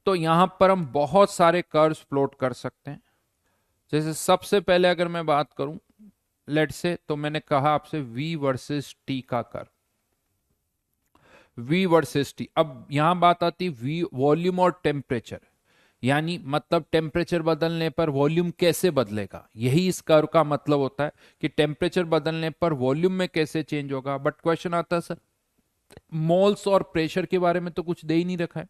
तो यहां पर हम बहुत सारे कर्व्स प्लॉट कर सकते हैं। जैसे सबसे पहले अगर मैं बात करूं, लेट से, तो मैंने कहा आपसे v वर्सेस t का कर्व, v वर्सेस t। अब यहां बात आती v वॉल्यूम और टेम्परेचर, यानी मतलब टेम्परेचर बदलने पर वॉल्यूम कैसे बदलेगा, यही इस कर्व का मतलब होता है कि टेम्परेचर बदलने पर वॉल्यूम में कैसे चेंज होगा। बट क्वेश्चन आता है सर मोल्स और प्रेशर के बारे में तो कुछ दे ही नहीं रखा है।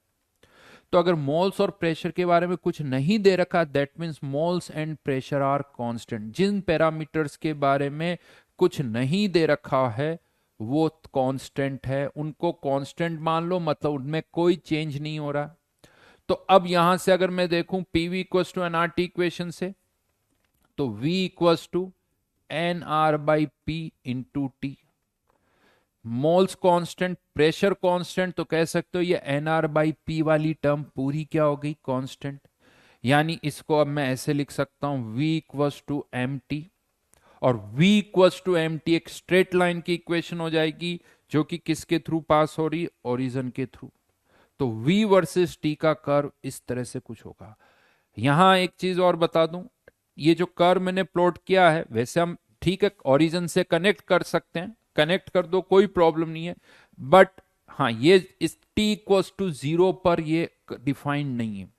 तो अगर मोल्स और प्रेशर के बारे में कुछ नहीं दे रखा, that means moles and pressure are constant. जिन पैरामीटर्स के बारे में कुछ नहीं दे रखा है वो कांस्टेंट है, उनको कांस्टेंट मान लो, मतलब उनमें कोई चेंज नहीं हो रहा। तो अब यहां से अगर मैं देखूं PV equals to NRT equation से, तो v equals to N R by P into T. Moles constant, pressure constant, तो कह सकते हो ये एन आर बाई पी वाली टर्म पूरी क्या हो गई, कांस्टेंट। यानी इसको अब मैं ऐसे लिख सकता हूं v equals to M T, और v equals to M T एक स्ट्रेट लाइन की इक्वेशन हो जाएगी, जो कि किसके थ्रू पास हो रही, ओरिजिन के थ्रू। तो v वर्सेस t का कर्व इस तरह से कुछ होगा। यहां एक चीज और बता दूं, ये जो कर्व मैंने प्लॉट किया है, वैसे हम ठीक है ओरिजिन से कनेक्ट कर सकते हैं, कनेक्ट कर दो कोई प्रॉब्लम नहीं है, बट हाँ ये इस t इक्वल्स टू 0 पर ये डिफाइंड नहीं है।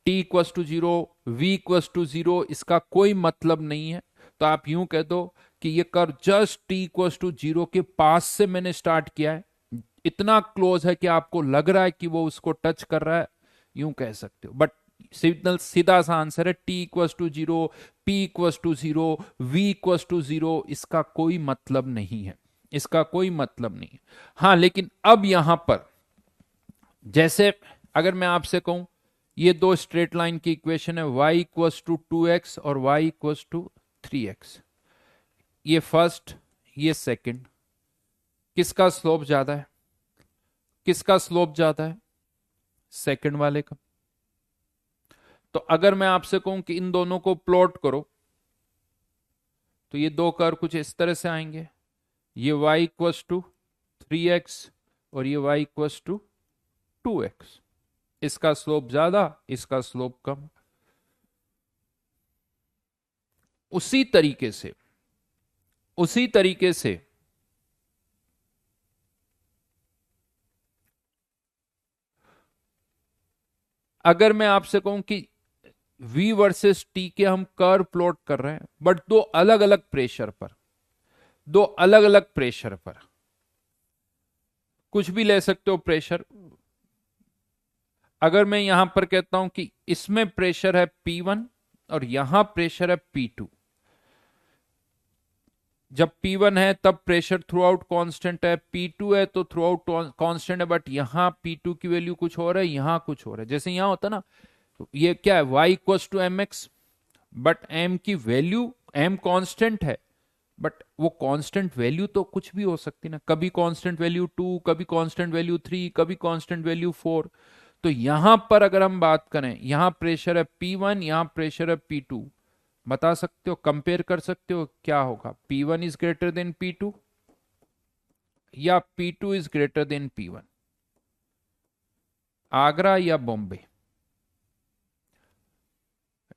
T equals to zero, V equals to zero, इसका कोई मतलब नहीं है। तो आप यूं कह दो कि ये curve just T equals to zero के पास से मैंने स्टार्ट किया है, इतना क्लोज है कि आपको लग रहा है कि वो उसको टच कर रहा है, यूं कह सकते हो। बट सिग्नल सीधा सा आंसर है T equals to zero, P equals to zero, V equals to zero, इसका कोई मतलब नहीं है, इसका कोई मतलब नहीं है। हाँ, लेकिन अब यहां पर जैसे अगर मैं आपसे कहूं ये दो स्ट्रेट लाइन की इक्वेशन है, y इक्वस टू 2x और y इक्वस टू 3x, ये फर्स्ट ये सेकंड, किसका स्लोप ज्यादा है? किसका स्लोप ज्यादा है? सेकंड वाले का। तो अगर मैं आपसे कहूं कि इन दोनों को प्लॉट करो तो ये दो कर्व कुछ इस तरह से आएंगे, ये y इक्वस टू 3x और ये y इक्वस टू 2x, इसका स्लोप ज्यादा, इसका स्लोप कम। उसी तरीके से, उसी तरीके से अगर मैं आपसे कहूं कि v वर्सेस t के हम कर्व प्लॉट कर रहे हैं बट दो अलग अलग प्रेशर पर, दो अलग अलग प्रेशर पर, कुछ भी ले सकते हो प्रेशर। अगर मैं यहां पर कहता हूं कि इसमें प्रेशर है P1 और यहां प्रेशर है P2, जब P1 है तब प्रेशर थ्रू आउट कॉन्स्टेंट है, P2 है तो थ्रू आउट कॉन्स्टेंट है, बट यहां P2 की वैल्यू कुछ और है, यहां कुछ और है। जैसे यहां होता ना, ये क्या है, y equals to M X, but m की वैल्यू, m कांस्टेंट है, बट वो कांस्टेंट वैल्यू तो कुछ भी हो सकती ना, कभी कांस्टेंट वैल्यू 2, कभी कांस्टेंट वैल्यू 3, कभी कांस्टेंट वैल्यू 4। तो यहां पर अगर हम बात करें, यहां प्रेशर है P1, यहां प्रेशर है P2, बता सकते हो, कंपेयर कर सकते हो क्या होगा, P1 is greater than P2 या P2 is greater than P1? Agra या बॉम्बे?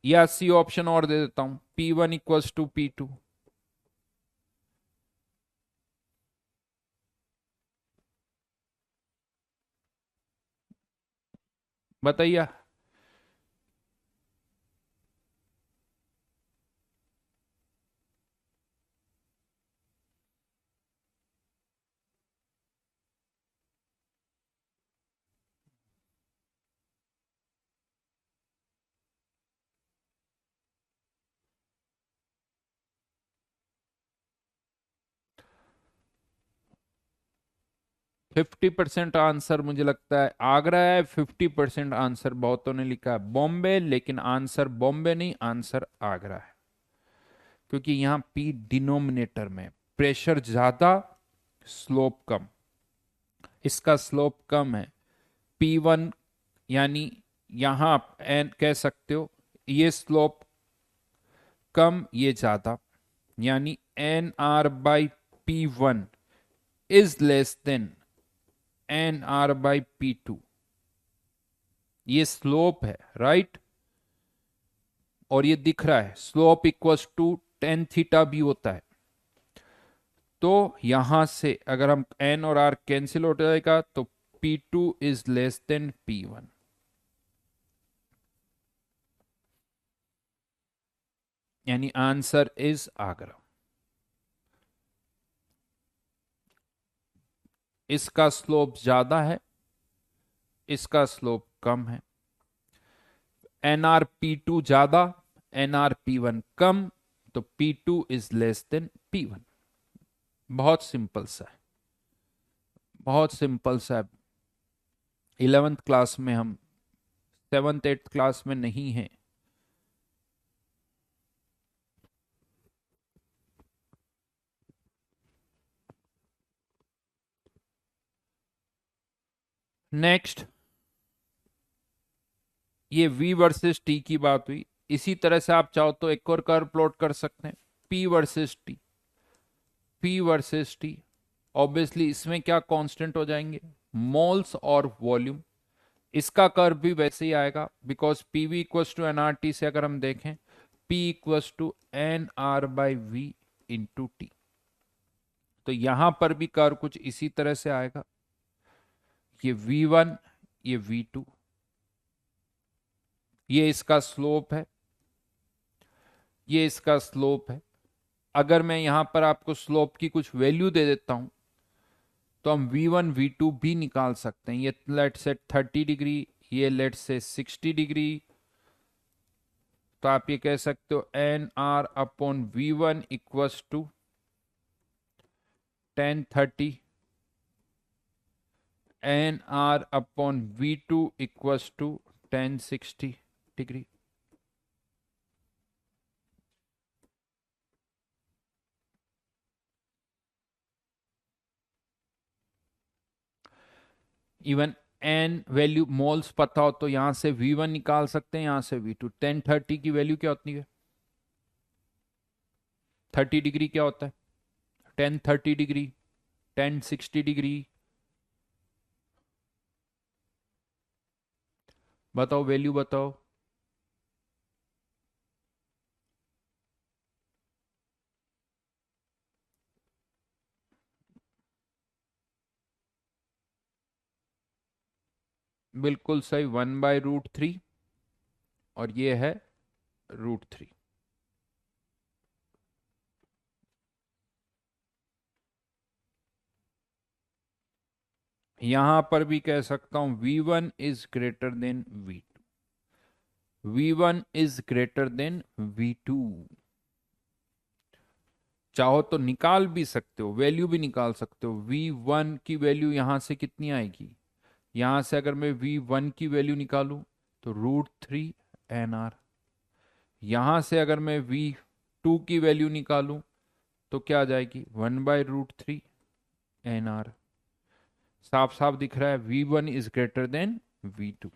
या सी ऑप्शन और दे देता हूं, P1 इक्वल्स टू P2। बताइए। 50% आंसर मुझे लगता है आगरा है, 50% आंसर बहुतों ने लिखा है बॉम्बे, लेकिन आंसर बॉम्बे नहीं, आंसर आगरा है। क्योंकि यहां पी डिनोमिनेटर में, प्रेशर ज्यादा, स्लोप कम, इसका स्लोप कम है P1, यानी यहां आप एन कह सकते हो, ये स्लोप कम ये ज्यादा, यानी N R by P1 is less than N R by P2, ये स्लोप है, राइट। और ये दिख रहा है slope equals to tan theta भी होता है। तो यहां से अगर हम एन और आर कैंसिल हो जाएगा तो P2 is less then P1, यानी आंसर इज आगरा। इसका स्लोप ज्यादा है, इसका स्लोप कम है, NrP2 ज्यादा, NrP1 कम, तो P2 is less then P1। बहुत सिंपल सा है, बहुत सिंपल सा है। 11th क्लास में हम, 7th 8th क्लास में नहीं है। नेक्स्ट, ये V वर्सेस T की बात हुई, इसी तरह से आप चाहो तो एक और कर्व प्लॉट कर सकते हैं, P versus T, P versus T। Obviously इसमें क्या कांस्टेंट हो जाएंगे, मोल्स और वॉल्यूम। इसका कर्व भी वैसे ही आएगा, because P V equals to N R T से अगर हम देखें, P equals to N R by V into T. तो यहां पर भी कर्व कुछ इसी तरह से आएगा, ये V1, ये V2, ये इसका स्लोप है, ये इसका स्लोप है। अगर मैं यहां पर आपको स्लोप की कुछ वैल्यू दे देता हूं तो हम V1 V2 भी निकाल सकते हैं। ये लेट से 30 डिग्री, ये लेट से 60 डिग्री। तो आप ये कह सकते हो NR/V1 equals to 1030, NR/V2 equals to 1060 degree. Even N value moles पता हो तो यहां से V1 निकाल सकते हैं, यहां से V2। 1030 की वैल्यू क्या होती है? 30 डिग्री क्या होता है? 1030 डिग्री, 1060 डिग्री। बताओ वैल्यू बताओ। बिल्कुल सही, 1/√3। और ये है √3। यहां पर भी कह सकता हूं V1 is greater than V2, V1 is greater than V2। चाहो तो निकाल भी सकते हो, वैल्यू भी निकाल सकते हो। V1 की वैल्यू यहां से कितनी आएगी? यहां से अगर मैं V1 की वैल्यू निकालूं तो √3 NR। यहां से अगर मैं V2 की वैल्यू निकालूं तो क्या आ जाएगी? 1/√3 NR। साफ साफ दिख रहा है V1 is greater than V2।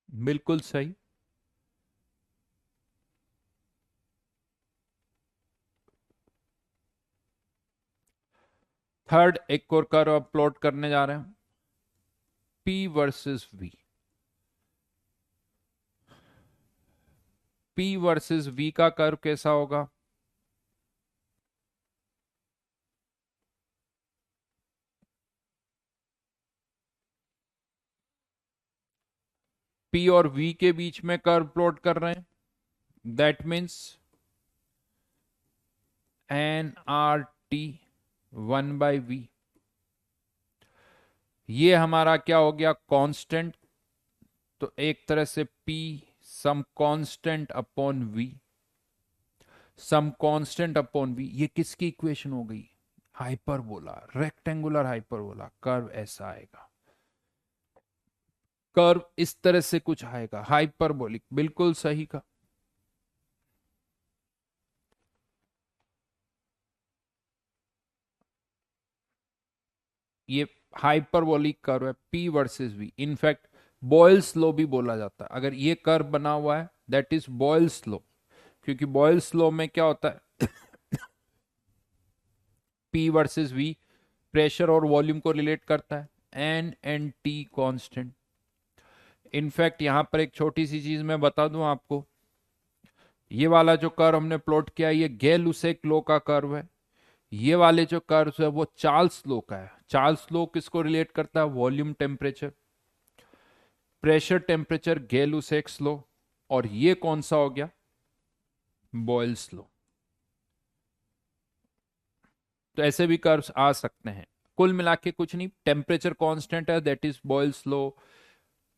बिल्कुल सही। थर्ड एक और कर्व प्लॉट करने जा रहे हैं, P versus V। P versus V का कर्व कैसा होगा? P और V के बीच में कर्व प्लॉट कर रहे हैं, दैट मीन्स NRT 1/V। ये हमारा क्या हो गया? कांस्टेंट। तो एक तरह से P some constant upon V, some constant upon V। ये किसकी इक्वेशन हो गई? Hyperbola, rectangular hyperbola. कर्व ऐसा आएगा, कर्व इस तरह से कुछ आएगा, हाइपरबोलिक। बिल्कुल सही का। ये हाइपरबोलिक कर्व है, P versus V। In fact Boyle's law भी बोला जाता है। अगर ये कर्व बना हुआ है दैट इज बॉयल्स लॉ, क्योंकि बॉयल्स लॉ में क्या होता है? P वर्सेस V प्रेशर और वॉल्यूम को रिलेट करता है, N कांस्टेंट। इनफैक्ट यहां पर एक छोटी सी चीज मैं बता दूं आपको, ये वाला जो कर्व हमने प्लॉट किया ये गै-लुसेक लॉ का कर्व है। ये वाले जो कर्व है वो चार्ल्स लॉ का है। चार्ल्स लॉ किसको रिलेट करता है? Volume temperature, pressure temperature, Gay-Lussac's law. और ये कौन सा हो गया? Boyle's law. तो ऐसे भी कर्व्स आ सकते हैं। कुल मिला के कुछ नहीं, टेम्परेचर कांस्टेंट है that is Boyle's law,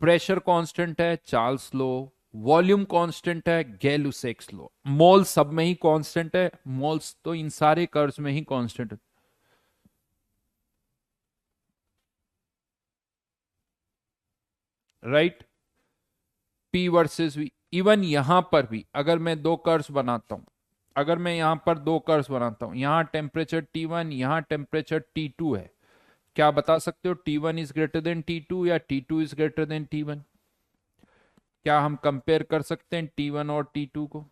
pressure constant है चार्ल्स लॉ, वॉल्यूम कांस्टेंट है गै-लुसेक्स लॉ। मोल सब में ही कांस्टेंट है, मोल्स तो इन सारे कर्व्स में ही कांस्टेंट है। Right, P versus V। Even यहां पर भी अगर मैं दो कर्व्स बनाता हूं, अगर मैं यहां पर दो कर्व्स बनाता हूं, यहां टेम्परेचर T1, यहां टेम्परेचर T2 है, क्या बता सकते हो T1 is greater than T2 या T2 is greater than T1? क्या हम कंपेयर कर सकते हैं T1 और T2 को?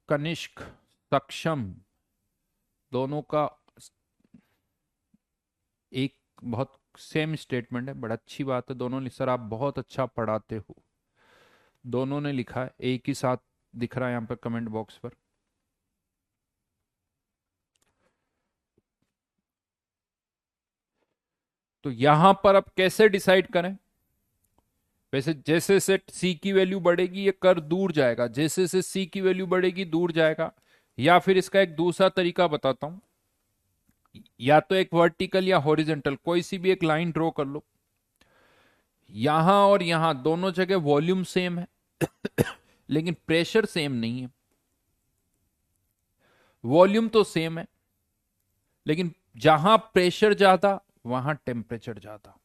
कनिष्क, सक्षम, दोनों का एक बहुत सेम स्टेटमेंट है, बड़ा अच्छी बात है। दोनों ने, सर आप बहुत अच्छा पढ़ाते हो, दोनों ने लिखा है एक ही साथ, दिख रहा है यहाँ पर कमेंट बॉक्स पर। तो यहां पर अब कैसे डिसाइड करें? वैसे जैसे से सी की वैल्यू बढ़ेगी ये कर्व दूर जाएगा, जैसे से सी की वैल्यू बढ़ेगी दूर जाएगा। या फिर इसका एक दूसरा तरीका बताता हूं, या तो एक वर्टिकल या हॉरिजेंटल कोई सी भी एक लाइन ड्रॉ कर लो। यहां और यहां दोनों जगह वॉल्यूम सेम है लेकिन प्रेशर सेम नहीं है। वॉल्यूम तो सेम है लेकिन जहां प्रेशर ज्यादा वहां टेम्परेचर ज्यादा।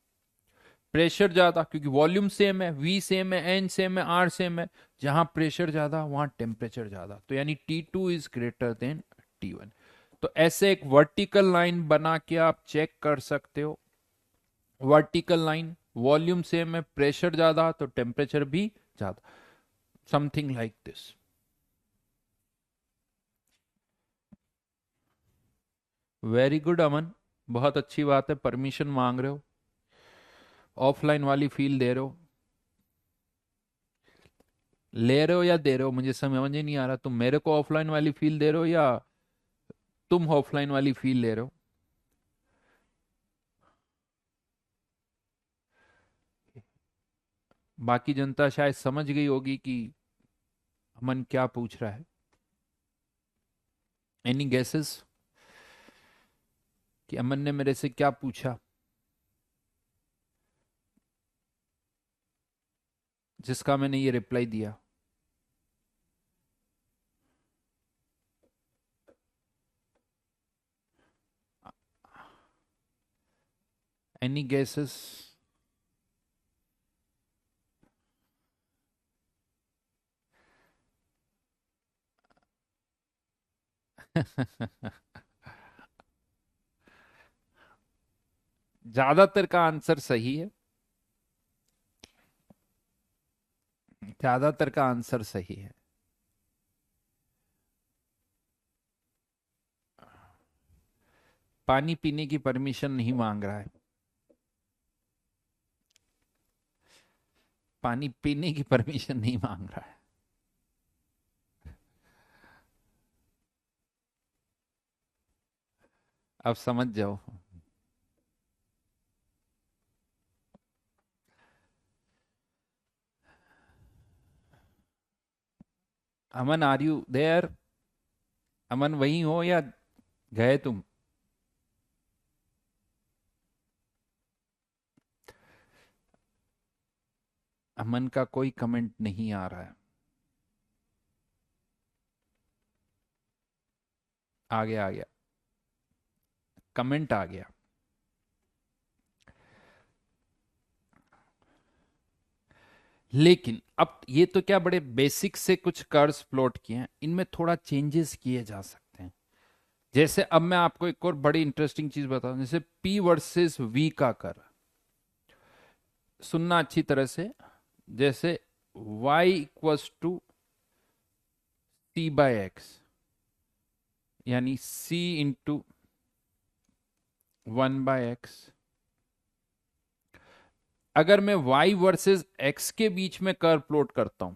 प्रेशर ज्यादा क्योंकि वॉल्यूम सेम है, वी सेम है, एन सेम है, आर सेम है। जहां प्रेशर ज्यादा वहां टेम्परेचर ज्यादा, तो यानी T2 is greater than T1। तो ऐसे एक वर्टिकल लाइन बना के आप चेक कर सकते हो। वर्टिकल लाइन, वॉल्यूम सेम है, प्रेशर ज्यादा तो टेम्परेचर भी ज्यादा, something like this. Very good Aman, बहुत अच्छी बात है, परमिशन मांग रहे हो, ऑफलाइन वाली फील दे रहे हो। ले रहे हो या दे रहे हो मुझे समझ ही नहीं आ रहा, तुम मेरे को ऑफलाइन वाली फील दे रहे हो या तुम ऑफलाइन वाली फील ले रहे हो? बाकी जनता शायद समझ गई होगी कि अमन क्या पूछ रहा है। एनी गेसेस कि अमन ने मेरे से क्या पूछा जिसका मैंने ये रिप्लाई दिया? Any guesses? ज्यादातर का आंसर सही है, ज्यादातर का आंसर सही है। पानी पीने की परमिशन नहीं मांग रहा है, पानी पीने की परमिशन नहीं मांग रहा है। अब समझ जाओ। अमन आर यू देयर? अमन वही हो या गए तुम? अमन का कोई कमेंट नहीं आ रहा है। आ गया, आ गया, कमेंट आ गया। लेकिन अब ये तो क्या बड़े बेसिक से कुछ कर्व्स प्लॉट किए हैं, इनमें थोड़ा चेंजेस किए जा सकते हैं। जैसे अब मैं आपको एक और बड़ी इंटरेस्टिंग चीज बताऊं, जैसे P वर्सेस V का कर्व, सुनना अच्छी तरह से। जैसे y equals to C by X, यानी C इंटू 1/x। अगर मैं y वर्सेस x के बीच में कर्व प्लॉट करता हूं,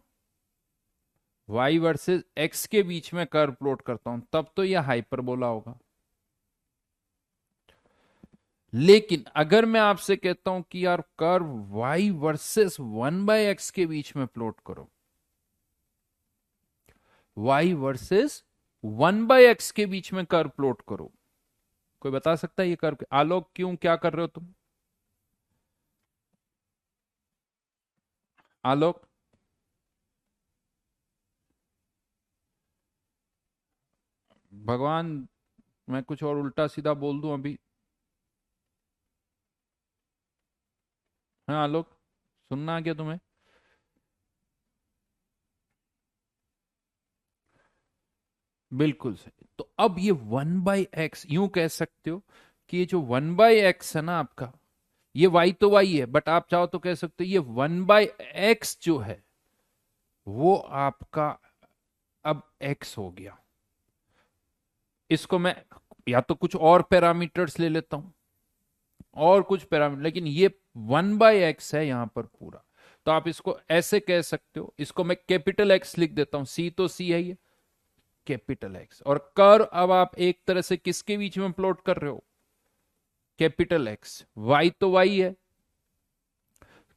y वर्सेस x के बीच में कर्व प्लॉट करता हूं, तब तो यह हाइपरबोला होगा। लेकिन अगर मैं आपसे कहता हूं कि यार कर्व y वर्सेस 1/x के बीच में प्लॉट करो, y वर्सेस 1/x के बीच में कर्व प्लॉट करो, कोई बता सकता है ये कर्व? आलोक क्यों, क्या कर रहे हो तुम? आलोक, भगवान, मैं कुछ और उल्टा सीधा बोल दूं अभी? हाँ आलोक, सुनना क्या तुम्हें? बिल्कुल सही। तो अब ये 1/x यूं कह सकते हो कि ये जो 1/x है ना आपका, ये y तो y है, बट आप चाहो तो कह सकते हो ये 1/x जो है वो आपका अब x हो गया। इसको मैं या तो कुछ और पैरामीटर्स ले लेता हूं, और कुछ पैरामीटर, लेकिन ये 1/x है यहां पर पूरा। तो आप इसको ऐसे कह सकते हो, इसको मैं कैपिटल एक्स लिख देता हूं, सी तो सी है ये, कैपिटल एक्स। और कर्व अब आप एक तरह से किसके बीच में प्लॉट कर रहे हो, कैपिटल एक्स, वाई तो वाई है,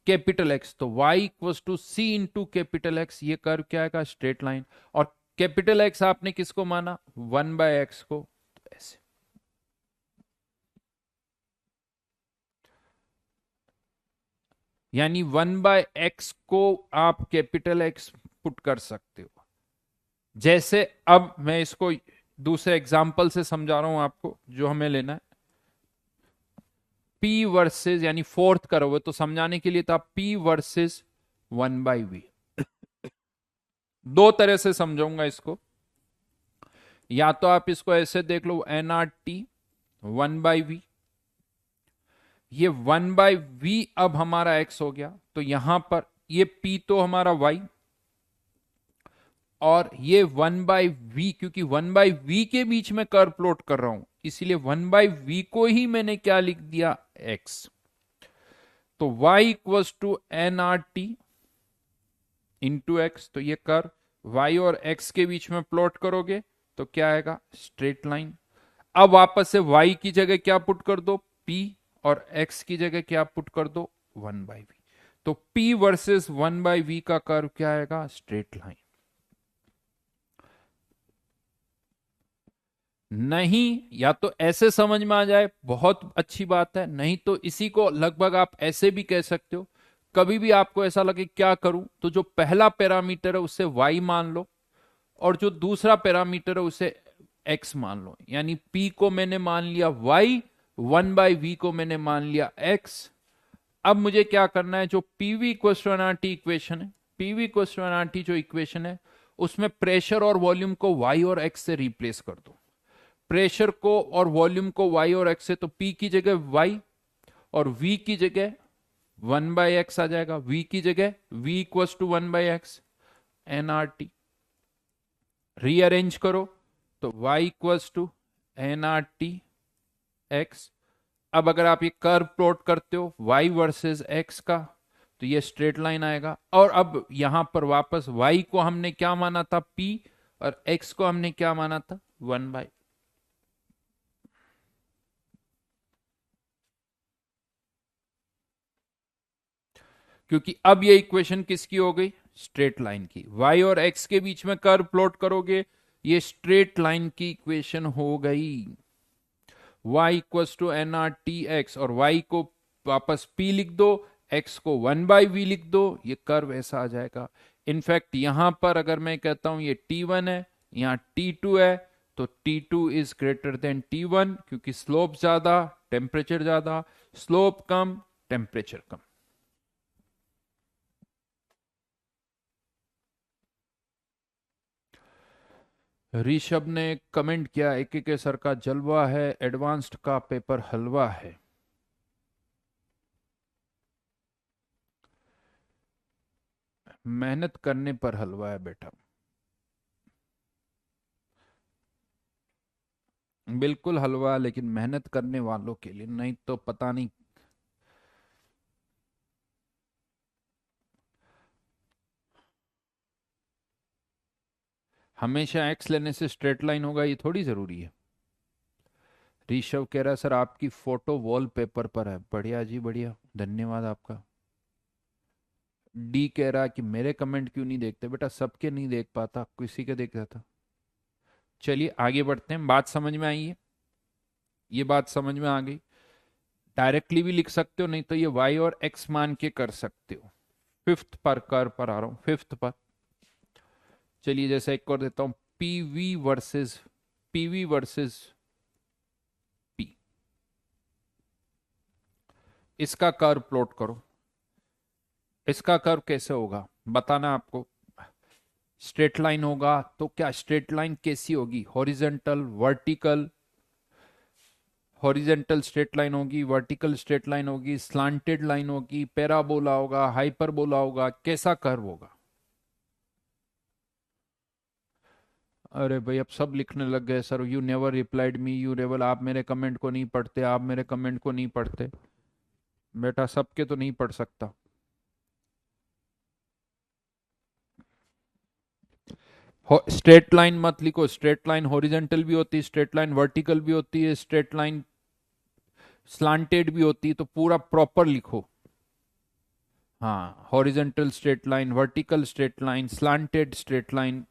कैपिटल एक्स, तो y equal to C into capital X, ये कर्व क्या आएगा, स्ट्रेट लाइन। और कैपिटल एक्स आपने किसको माना, 1/x को, तो ऐसे। यानी 1/x को आप कैपिटल एक्स पुट कर सकते हो। जैसे अब मैं इसको दूसरे एग्जाम्पल से समझा रहा हूं आपको, जो हमें लेना है P वर्सेस, यानी फोर्थ करोगे तो समझाने के लिए था P वर्सेस 1/v। दो तरह से समझाऊंगा इसको, या तो आप इसको ऐसे देख लो, nRT 1/v, ये 1/v अब हमारा x हो गया, तो यहां पर ये P तो हमारा y, और ये 1/v, क्योंकि 1/v के बीच में कर्व प्लॉट कर रहा हूं, इसीलिए 1/v को ही मैंने क्या लिख दिया, x। तो y equals to nRT into X, तो ये कर्व y और x के बीच में प्लॉट करोगे तो क्या आएगा, स्ट्रेट लाइन। अब वापस से y की जगह क्या पुट कर दो, p, और x की जगह क्या पुट कर दो, 1/v। तो p वर्सेस 1/v का कर्व क्या आएगा, स्ट्रेट लाइन। नहीं, या तो ऐसे समझ में आ जाए बहुत अच्छी बात है, नहीं तो इसी को लगभग आप ऐसे भी कह सकते हो। कभी भी आपको ऐसा लगे क्या करूं, तो जो पहला पैरामीटर है उसे y मान लो, और जो दूसरा पैरामीटर है उसे x मान लो। यानी p को मैंने मान लिया y, 1/v को मैंने मान लिया x। अब मुझे क्या करना है, जो PV equal to NRT equation है, PV इक्वल टू एनआरटी जो इक्वेशन है, उसमें प्रेशर और वॉल्यूम को y और x से रिप्लेस कर दो। प्रेशर को और वॉल्यूम को y और x से, तो P की जगह y और V की जगह 1/x आ जाएगा, V की जगह V equal to 1/x nRT। Rearrange करो तो y equal to nRT x। अब अगर आप ये कर्व प्लॉट करते हो y वर्सेस x का, तो ये स्ट्रेट लाइन आएगा। और अब यहां पर वापस y को हमने क्या माना था, p, और x को हमने क्या माना था, 1/। क्योंकि अब ये इक्वेशन किसकी हो गई, स्ट्रेट लाइन की। y और x के बीच में कर्व प्लॉट करोगे, ये स्ट्रेट लाइन की इक्वेशन हो गई। y इक्वल्स टू nRT(x), और y को वापस p लिख दो, x को 1/v लिख दो, ये कर्व ऐसा आ जाएगा। इनफैक्ट यहां पर अगर मैं कहता हूं ये T1 है, यहां T2 है, तो T2 is greater than T1, क्योंकि स्लोप ज्यादा, टेम्परेचर ज्यादा, स्लोप कम, टेम्परेचर कम। ऋषभ ने कमेंट किया, एक के सर का जलवा है, एडवांस्ड का पेपर हलवा है। मेहनत करने पर हलवा है बेटा, बिल्कुल हलवा, लेकिन मेहनत करने वालों के लिए, नहीं तो पता नहीं। हमेशा एक्स लेने से स्ट्रेट लाइन होगा ये थोड़ी जरूरी है। ऋषभ कह रहा है सर आपकी फोटो वॉलपेपर पर है, बढ़िया जी बढ़िया, धन्यवाद आपका। डी कह रहा है कि मेरे कमेंट क्यों नहीं देखते, बेटा सबके नहीं देख पाता, किसी के देख रहा था। चलिए आगे बढ़ते हैं, बात समझ में आई है, ये बात समझ में आ गई। डायरेक्टली भी लिख सकते हो, नहीं तो ये y और x मान के कर सकते हो। फिफ्थ पर कर पर आ रहा हूं, फिफ्थ पर। चलिए जैसे एक और देता हूं, पीवी वर्सेस पी, इसका कर्व प्लॉट करो। इसका कर्व कैसे होगा बताना आपको। स्ट्रेट लाइन होगा, तो क्या स्ट्रेट लाइन कैसी होगी, horizontal, vertical, horizontal straight line होगी, वर्टिकल स्ट्रेट लाइन होगी, स्लांटेड लाइन होगी, पैराबोला होगा, हाइपरबोला होगा, कैसा कर्व होगा। अरे भाई अब सब लिखने लग गए sir, you never replied me, you never, आप मेरे कमेंट को नहीं पढ़ते, आप मेरे कमेंट को नहीं पढ़ते। बेटा सबके तो नहीं पढ़ सकता। स्ट्रेट लाइन मत लिखो, स्ट्रेट लाइन हॉरिजेंटल भी होती है, स्ट्रेट लाइन वर्टिकल भी होती है, स्ट्रेट लाइन स्लांटेड भी होती है, तो पूरा प्रॉपर लिखो। हाँ, horizontal straight line, vertical straight line, slanted straight line.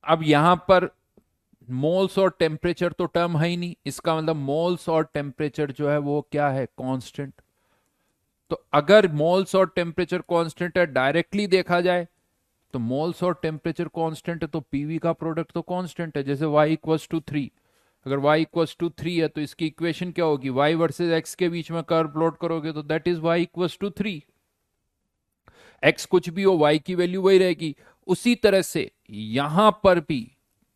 अब यहां पर मोल्स और टेम्परेचर तो टर्म है ही नहीं, इसका मतलब मोल्स और टेम्परेचर जो है वो क्या है, कांस्टेंट। तो अगर मोल्स और टेम्परेचर कांस्टेंट है, डायरेक्टली देखा जाए तो मोल्स और टेम्परेचर कांस्टेंट है तो पीवी का प्रोडक्ट तो कांस्टेंट है। जैसे y इक्वल्स टू 3, अगर y इक्वल्स टू 3 है तो इसकी इक्वेशन क्या होगी, y वर्सेस x के बीच में कर्व प्लॉट करोगे तो that is y equals to 3। x कुछ भी हो, y की वैल्यू वही रहेगी। उसी तरह से यहां पर भी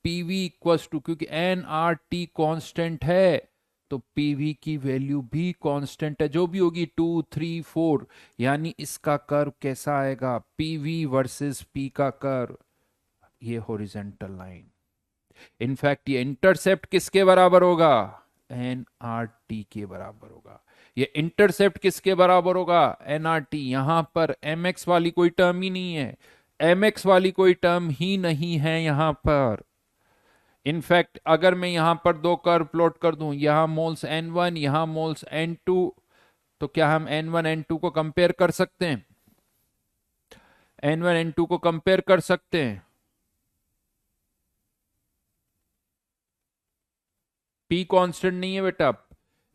पीवी इक्वल्स टू, क्योंकि एन आर टी कॉन्स्टेंट है तो पीवी की वैल्यू भी कांस्टेंट है, जो भी होगी 2 3 4। यानी इसका कर्व कैसा आएगा, पीवी वर्सेस पी का कर्व, ये हॉरिजेंटल लाइन। इनफैक्ट ये इंटरसेप्ट किसके बराबर होगा, एन आर टी के बराबर होगा। ये इंटरसेप्ट किसके बराबर होगा, एन आर टी। यहां पर एम एक्स वाली कोई टर्म ही नहीं है, एम एक्स वाली कोई टर्म ही नहीं है यहां पर। इनफैक्ट अगर मैं यहां पर दो कर्व प्लॉट कर दूं, यहां मोल्स एन वन, यहां मोल्स एन टू, तो क्या हम एन वन एन टू को कंपेयर कर सकते हैं, एन वन एन टू को कंपेयर कर सकते हैं। पी कांस्टेंट नहीं है बेटा,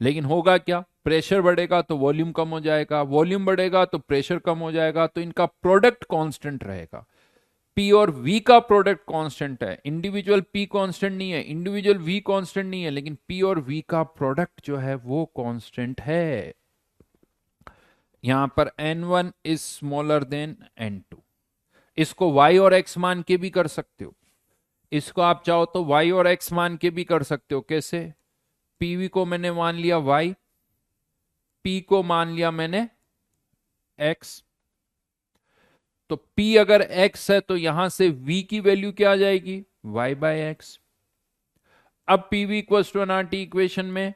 लेकिन होगा क्या, प्रेशर बढ़ेगा तो वॉल्यूम कम हो जाएगा, वॉल्यूम बढ़ेगा तो प्रेशर कम हो जाएगा, तो इनका प्रोडक्ट कांस्टेंट रहेगा। पी और वी का प्रोडक्ट कांस्टेंट है, इंडिविजुअल पी कांस्टेंट नहीं है, इंडिविजुअल वी कांस्टेंट नहीं है, लेकिन पी और वी का प्रोडक्ट जो है वो कांस्टेंट है। यहां पर N one is smaller than N two. इसको y और x मान के भी कर सकते हो, इसको आप चाहो तो y और x मान के भी कर सकते हो। कैसे, पीवी को मैंने मान लिया y, p को मान लिया मैंने x। तो p अगर x है तो यहां से v की वैल्यू क्या आ जाएगी, y बाय एक्स। अब pv equal to N R T equation में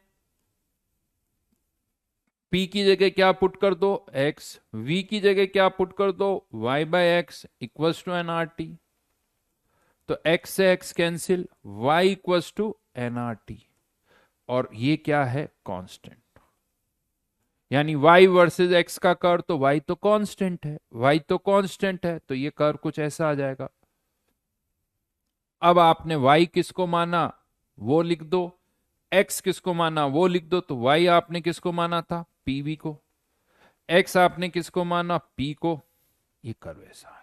p की जगह क्या पुट कर दो, x, v की जगह क्या पुट कर दो, y by x equals to N R T. तो x से x cancel, y equals to N R T, और ये क्या है, कांस्टेंट। यानी y वर्सेस x का कर्व, तो y तो कांस्टेंट है, y तो कांस्टेंट है, तो ये कर्व कुछ ऐसा आ जाएगा। अब आपने y किसको माना वो लिख दो, x किसको माना वो लिख दो। तो y आपने किसको माना था, pv को, x आपने किसको माना, p को, ये कर्व ऐसा आ गया।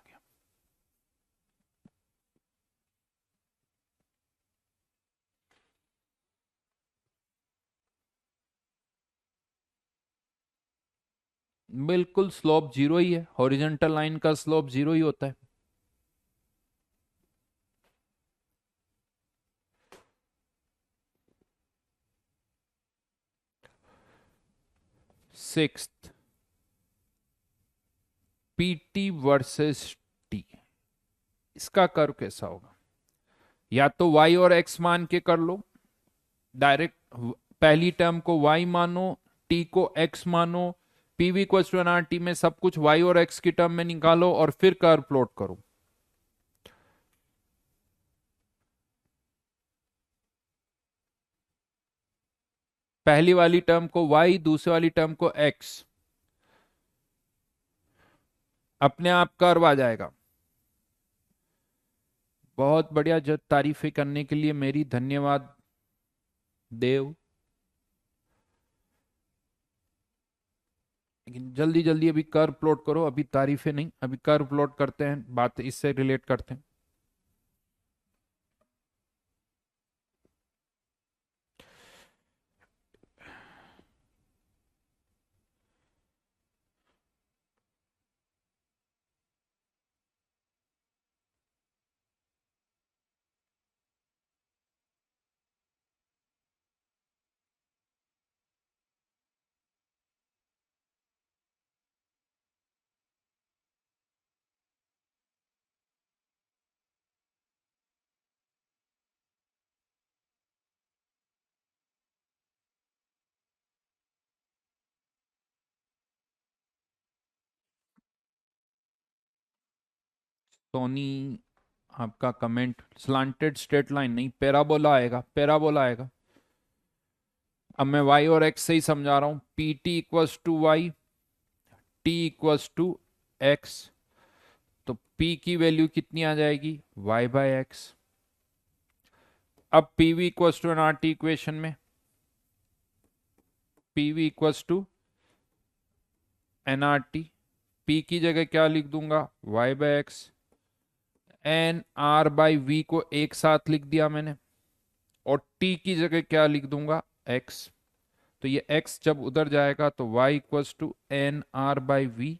बिल्कुल स्लोप जीरो ही है, हॉरिजेंटल लाइन का स्लोप जीरो ही होता है। सिक्स्थ, पीटी वर्सेस टी, इसका कर्व कैसा होगा। या तो y और x मान के कर लो डायरेक्ट, पहली टर्म को y मानो, t को x मानो, pv equal to N R T में सब कुछ y और x की टर्म में निकालो और फिर कर्व प्लॉट करो। पहली वाली टर्म को y, दूसरी वाली टर्म को x, अपने आप कर्व आ जाएगा। बहुत बढ़िया, जो तारीफें करने के लिए मेरी धन्यवाद देव। लेकिन जल्दी जल्दी अभी कर्व प्लॉट करो, अभी तारीफें नहीं, अभी कर्व प्लॉट करते हैं, बात इससे रिलेट करते हैं। सोनी, आपका कमेंट स्लांटेड स्ट्रेट लाइन नहीं, पैराबोला आएगा, पैराबोला आएगा। अब मैं y और x से ही समझा रहा हूं। P T equals to Y, T equals to X. तो p की वैल्यू कितनी आ जाएगी, y बाय एक्स। अब P V equals to N R T equation में, P V equals to N R T, P की जगह क्या लिख दूंगा, y by X. N R by V को एक साथ लिख दिया मैंने, और t की जगह क्या लिख दूंगा, x। तो ये x जब उधर जाएगा तो y equals to N R by V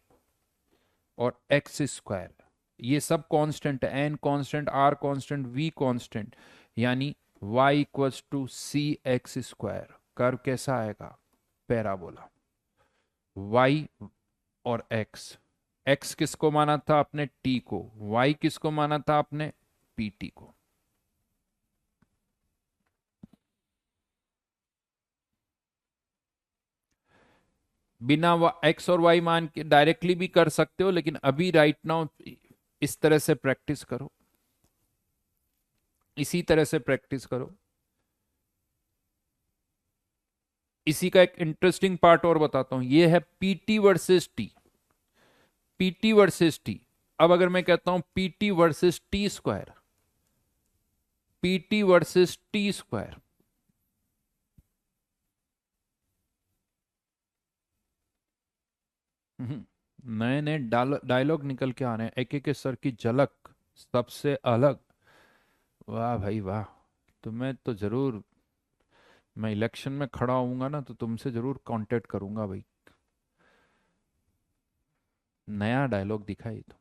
और एक्स स्क्वायर। ये सब कांस्टेंट है, N constant, R constant, V constant, यानी y equals to C X square. Curve कैसा आएगा, पैराबोला। y और x किसको माना था आपने, t को, y किसको माना था आपने, pt को। बिना x और y मान के डायरेक्टली भी कर सकते हो, लेकिन अभी राइट नाउ इस तरह से प्रैक्टिस करो, इसी तरह से प्रैक्टिस करो। इसी का एक इंटरेस्टिंग पार्ट और बताता हूं, ये है PT versus T, PT versus T. अब अगर मैं कहता हूं PT versus T square, PT versus T square, नए नए डायलॉग निकल के आ रहे हैं, एक एक सर की झलक सबसे अलग। वाह भाई वाह। तो मैं तो जरूर, मैं इलेक्शन में खड़ा होऊंगा ना तो तुमसे जरूर कांटेक्ट करूंगा भाई, नया डायलॉग दिखाई तो।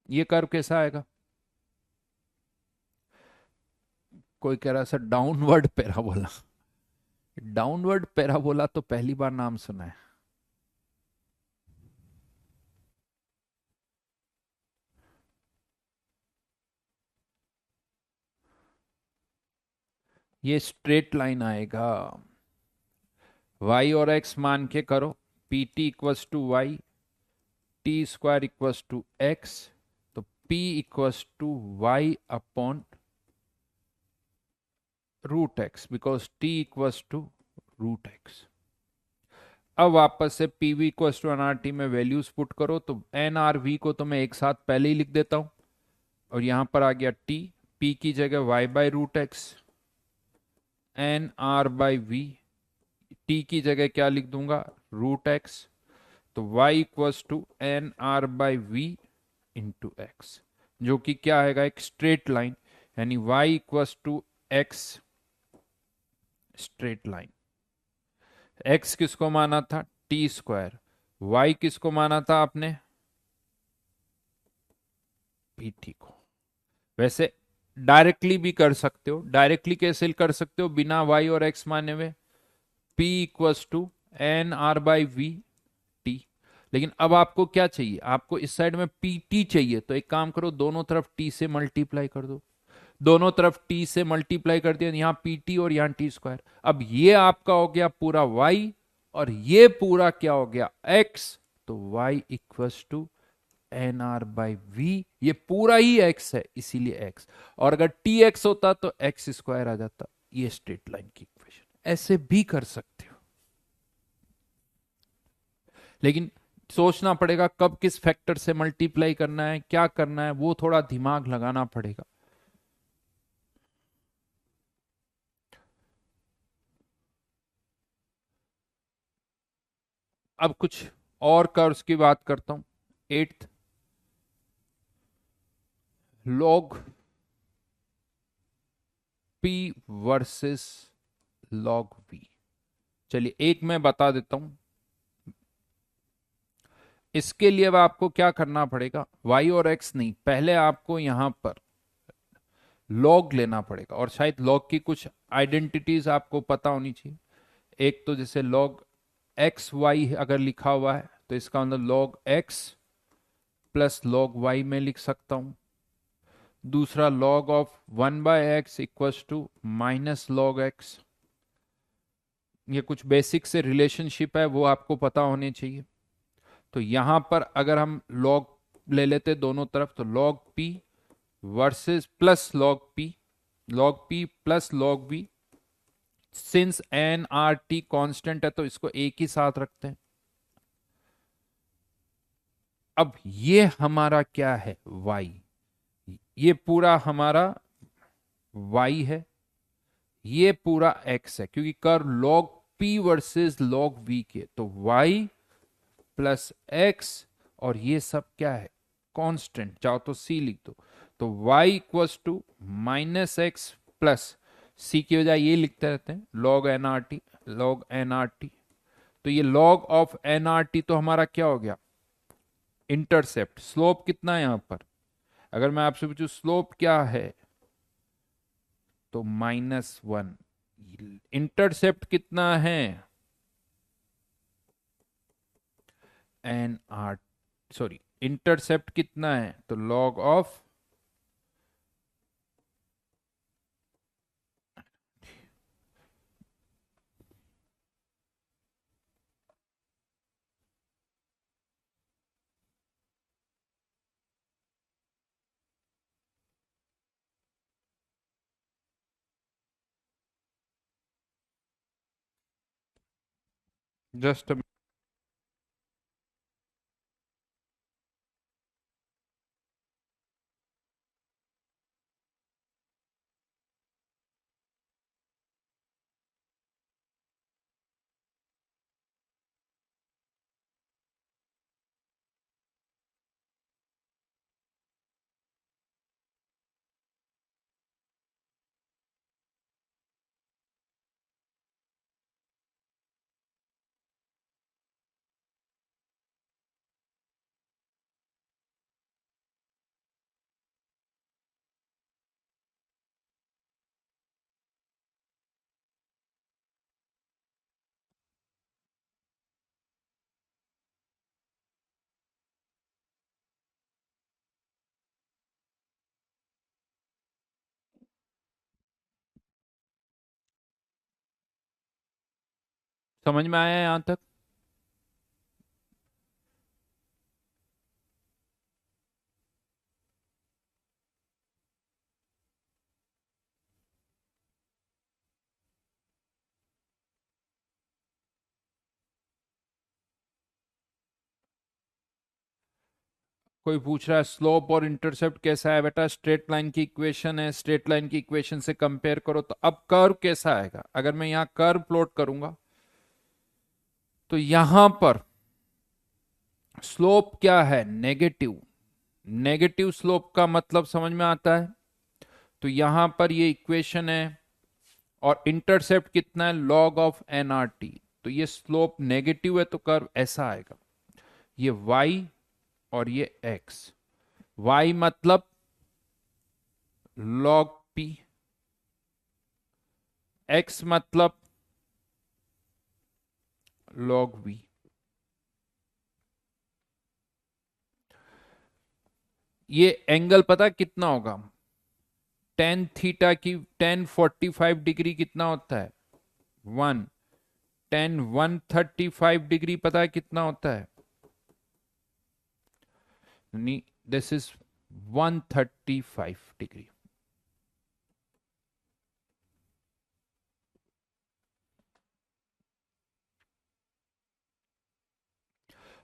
ये कर्व कैसा आएगा, कोई कह रहा sir downward parabola. Downward parabola तो पहली बार नाम सुना है। ये स्ट्रेट लाइन आएगा, y और x मान के करो, P T equals to Y, T square equals to X. तो p equals to Y upon root X, because t equals to root X. अब वापस से P V equals to N R T में values put करो, तो N R we को तो मैं एक साथ पहले ही लिख देता हूं, और यहां पर आ गया t, p की जगह y by root X, N R by V, t की जगह क्या लिख दूंगा, रूट एक्स। तो y equals to N R by V into X, जो कि क्या आएगा, एक स्ट्रेट लाइन, यानी y equals to X straight line. x किसको माना था, टी स्क्वायर, y किसको माना था आपने, pt को। वैसे डायरेक्टली भी कर सकते हो, डायरेक्टली कैसे कर सकते हो, बिना y और x माने हुए, p equals to N R by V T. लेकिन अब आपको क्या चाहिए, आपको इस साइड में पी टी चाहिए, तो एक काम करो, दोनों तरफ टी से मल्टीप्लाई कर दो, दोनों तरफ टी से मल्टीप्लाई कर दिया, यहां पी टी और यहां टी स्क्वायर। अब ये आपका हो गया पूरा y, और ये पूरा क्या हो गया, x। तो y equals to N R by V, ये पूरा ही x है इसीलिए x, और अगर टी एक्स होता तो एक्स स्क्वायर आ जाता। ये स्ट्रेट लाइन की इक्वेशन ऐसे भी कर सकते हो, लेकिन सोचना पड़ेगा कब किस फैक्टर से मल्टीप्लाई करना है, क्या करना है, वो थोड़ा दिमाग लगाना पड़ेगा। अब कुछ और कर्व्स की बात करता हूं। Eighth, log P versus log V. चलिए एक मैं बता देता हूं, इसके लिए अब आपको क्या करना पड़ेगा, y और x नहीं, पहले आपको यहां पर लॉग लेना पड़ेगा, और शायद लॉग की कुछ आइडेंटिटीज आपको पता होनी चाहिए। एक तो जैसे लॉग एक्स वाई अगर लिखा हुआ है तो इसका मतलब log x plus log y में लिख सकता हूं। दूसरा log of 1 by x equals to minus log x. ये कुछ बेसिक से रिलेशनशिप है वो आपको पता होने चाहिए। तो यहां पर अगर हम लॉग ले लेते दोनों तरफ, तो log P versus plus log P plus log V. Since N R T constant है तो इसको एक ही साथ रखते हैं। अब ये हमारा क्या है, y। ये पूरा हमारा y है, ये पूरा x है, क्योंकि कर log p versus log v के, तो y प्लस x, और ये सब क्या है, कांस्टेंट, चाहो तो c लिख दो। तो y equals to minus x plus c की बजाय ये लिखते रहते हैं log nrt। तो ये log ऑफ nrt तो हमारा क्या हो गया, इंटरसेप्ट। स्लोप कितना है यहां पर, अगर मैं आपसे पूछूं स्लोप क्या है, तो -1। इंटरसेप्ट कितना है, एन आर, सॉरी, इंटरसेप्ट कितना है, तो लॉग ऑफ जस्ट। समझ में आया यहां तक। कोई पूछ रहा है स्लोप और इंटरसेप्ट कैसा है, बेटा स्ट्रेट लाइन की इक्वेशन है, स्ट्रेट लाइन की इक्वेशन से कंपेयर करो। तो अब कर्व कैसा आएगा, अगर मैं यहां कर्व प्लॉट करूंगा, तो यहां पर स्लोप क्या है, नेगेटिव। नेगेटिव स्लोप का मतलब समझ में आता है। तो यहां पर ये इक्वेशन है, और इंटरसेप्ट कितना है, log of N R T. तो ये स्लोप नेगेटिव है तो कर्व ऐसा आएगा, ये y और ये x। y मतलब log p, x मतलब log v। ये एंगल पता कितना होगा, टेन थीटा की 1045 डिग्री कितना होता है, 1। 135 डिग्री पता है कितना होता है, दिस इज 135 डिग्री।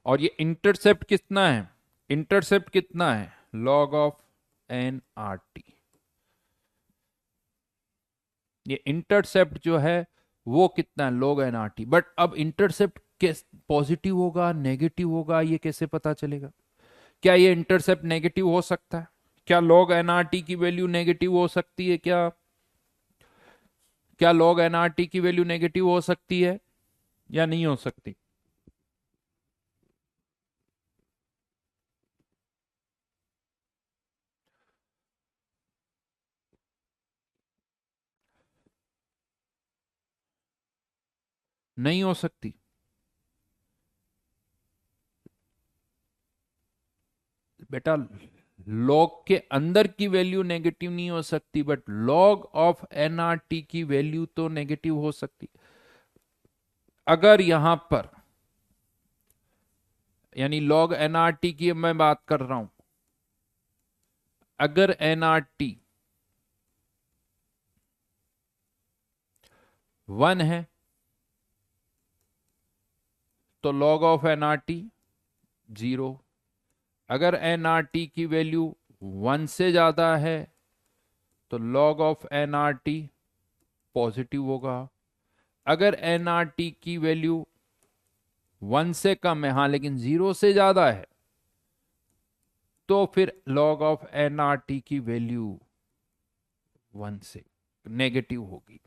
और ये इंटरसेप्ट कितना है, इंटरसेप्ट कितना है, log of N R T. ये इंटरसेप्ट जो है वो कितना है, log N R T. But अब इंटरसेप्ट पॉजिटिव होगा नेगेटिव होगा, ये कैसे पता चलेगा। क्या ये इंटरसेप्ट नेगेटिव हो सकता है, क्या log एन आर टी की वैल्यू नेगेटिव हो सकती है, क्या क्या log एन आर टी की वैल्यू नेगेटिव हो सकती है या नहीं हो सकती। नहीं हो सकती बेटा, लॉग के अंदर की वैल्यू नेगेटिव नहीं हो सकती, but log of N R T की वैल्यू तो नेगेटिव हो सकती। अगर यहां पर यानी लॉग एनआरटी की मैं बात कर रहा हूं, अगर एनआरटी 1 है तो log ऑफ एनआरटी 0। अगर एनआरटी की वैल्यू 1 से ज्यादा है तो log ऑफ एनआरटी पॉजिटिव होगा। अगर एनआरटी की वैल्यू 1 से कम है, हाँ लेकिन 0 से ज्यादा है, तो फिर log ऑफ एनआरटी की वैल्यू 1 से नेगेटिव होगी।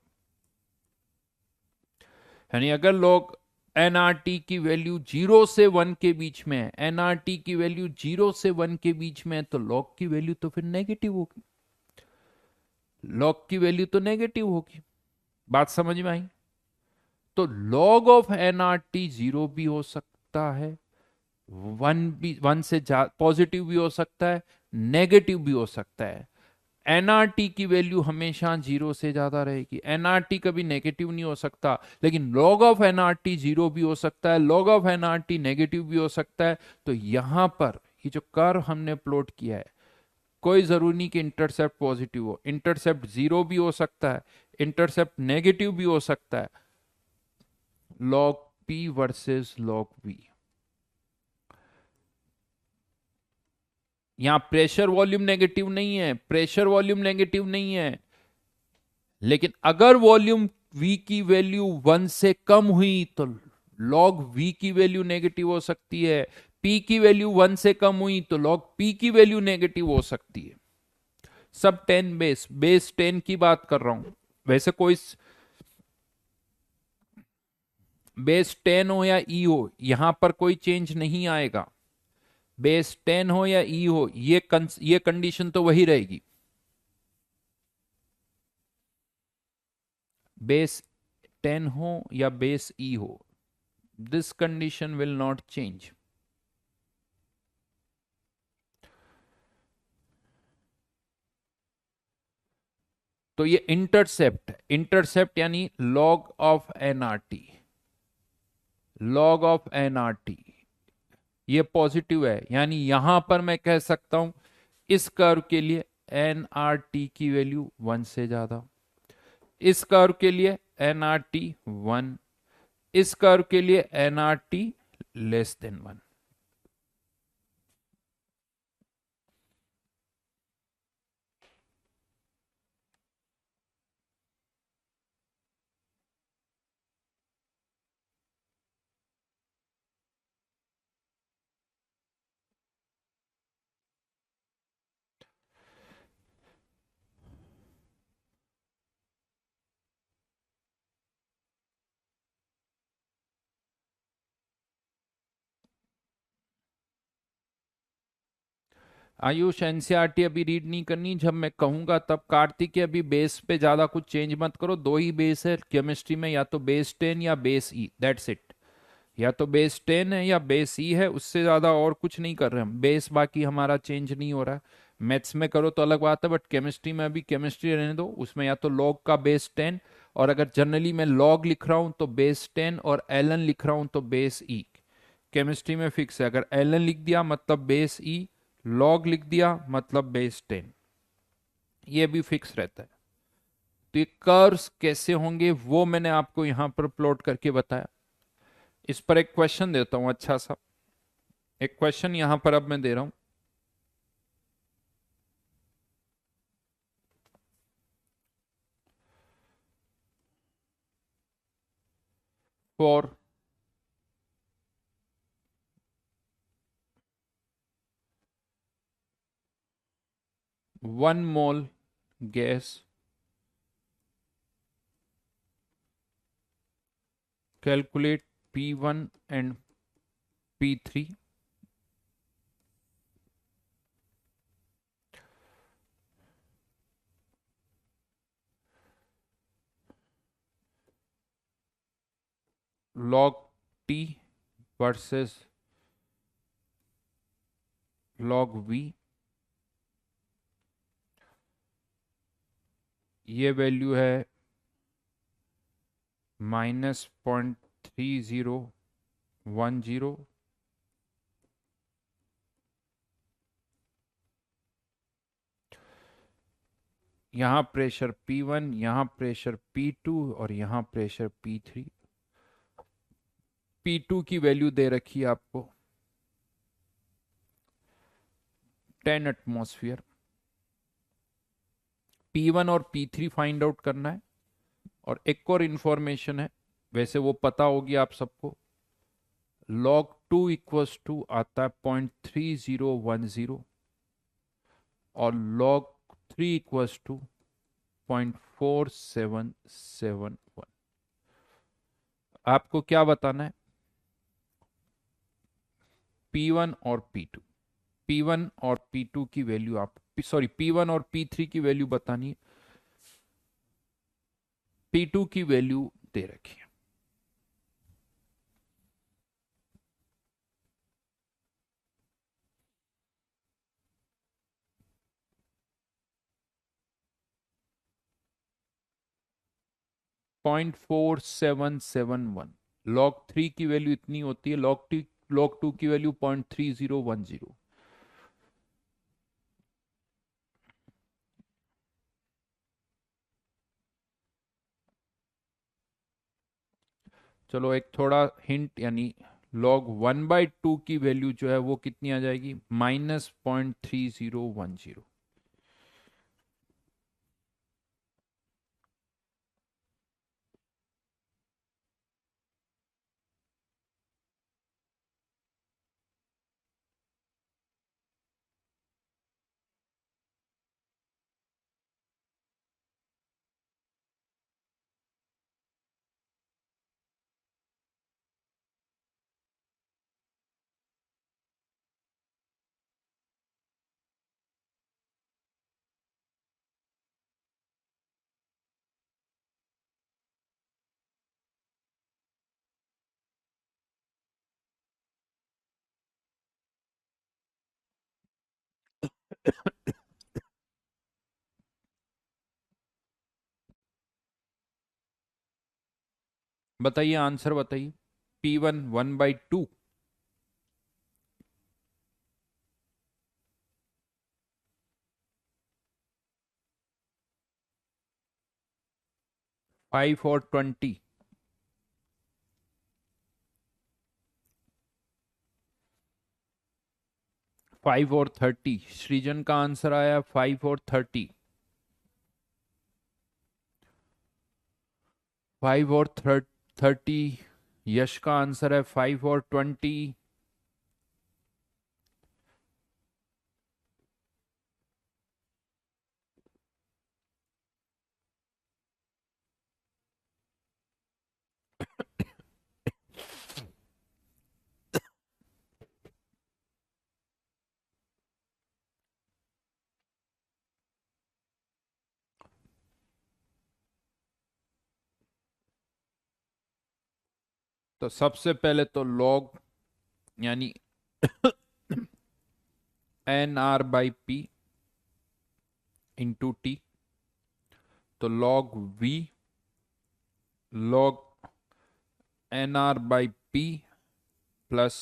यानी अगर log एनआरटी की वैल्यू 0 से 1 के बीच में है, एनआरटी की वैल्यू 0 से 1 के बीच में है, तो log की वैल्यू तो फिर नेगेटिव होगी, log की वैल्यू तो नेगेटिव होगी। बात समझ में आई? तो log ऑफ एनआरटी 0 भी हो सकता है, 1 से पॉजिटिव भी हो सकता है, नेगेटिव भी हो सकता है। एनआरटी की वैल्यू हमेशा 0 से ज्यादा रहेगी, एनआरटी कभी नेगेटिव नहीं हो सकता। लेकिन log ऑफ एनआरटी 0 भी हो सकता है, log ऑफ एनआरटी नेगेटिव भी हो सकता है। तो यहां पर ये जो कर्व हमने प्लॉट किया है, कोई जरूरी नहीं कि इंटरसेप्ट पॉजिटिव हो, इंटरसेप्ट 0 भी हो सकता है, इंटरसेप्ट नेगेटिव भी हो सकता है। log p versus log v, यहां प्रेशर वॉल्यूम नेगेटिव नहीं है, प्रेशर वॉल्यूम नेगेटिव नहीं है, लेकिन अगर वॉल्यूम v की वैल्यू 1 से कम हुई तो log v की वैल्यू नेगेटिव हो सकती है, p की वैल्यू 1 से कम हुई तो log p की वैल्यू नेगेटिव हो सकती है। सब 10 बेस 10 की बात कर रहा हूं। वैसे कोई बेस 10 हो या ई हो, यहां पर कोई चेंज नहीं आएगा। बेस 10 हो या ई हो, ये कंडीशन तो वही रहेगी। बेस 10 हो या बेस ई हो, this condition will not change. तो ये इंटरसेप्ट यानी log of NRT, log of NRT ये पॉजिटिव है। यानी यहां पर मैं कह सकता हूं इस कर्व के लिए एनआरटी की वैल्यू 1 से ज्यादा, इस कर्व के लिए एनआरटी 1, इस कर्व के लिए NRT less than 1। Ayush NCERT अभी रीड नहीं करनी, जब मैं कहूंगा तब। कार्तिक अभी बेस पे ज्यादा कुछ चेंज मत करो, दो ही बेस है केमिस्ट्री में, या तो बेस 10 या बेस ई, दैट्स इट। या तो बेस 10 है या बेस ई है, उससे ज्यादा और कुछ नहीं कर रहे हम। बेस बाकी हमारा चेंज नहीं हो रहा है। मैथ्स में करो तो अलग बात है, बट केमिस्ट्री में अभी केमिस्ट्री रहने दो, उसमें या तो लॉग का बेस 10, और अगर जनरली मैं लॉग लिख रहा हूं तो बेस 10, और एलन लिख रहा हूं तो बेस ई। केमिस्ट्री में फिक्स है, अगर एलन लिख दिया मतलब बेस ई, लॉग लिख दिया मतलब बेस 10, ये भी फिक्स रहता है। तो ये कर्व्स कैसे होंगे वो मैंने आपको यहां पर प्लॉट करके बताया। इस पर एक क्वेश्चन देता हूं अच्छा सा, एक क्वेश्चन यहां पर अब मैं दे रहा हूं। For 1 mole gas, calculate P1 and P3। log T versus log V, ये वैल्यू है -0.3 3010, यहाँ प्रेशर P1, यहाँ प्रेशर P2 और यहाँ प्रेशर P3। P2 की वैल्यू दे रखी है आपको 10 एटमॉस्फेयर। P1 और P3 फाइंड आउट करना है। और एक और इंफॉर्मेशन है, वैसे वो पता होगी आप सबको, log 2 इक्वल्स टू आता है 0.3010 और log 3 इक्वल्स टू 0.4771। आपको क्या बताना है? P1 और P2, P1 और P2 की वैल्यू आप P1 और P3 की वैल्यू बतानी है। P2 की वैल्यू दे रखी है। .4771। log 3 की वैल्यू इतनी होती है, log 2 की वैल्यू 0.3010। चलो एक थोड़ा हिंट, यानी log 1/2 की वैल्यू जो है वो कितनी आ जाएगी? -0.3010। बताइए, आंसर बताइए। P1 1/2, 5 और 20, 5 और 30। सृजन का आंसर आया 5 और 30। 5 और 30। यश का आंसर है 5 और 20। तो सबसे पहले तो log यानी NR/P इंटू T, तो log V log NR/P plus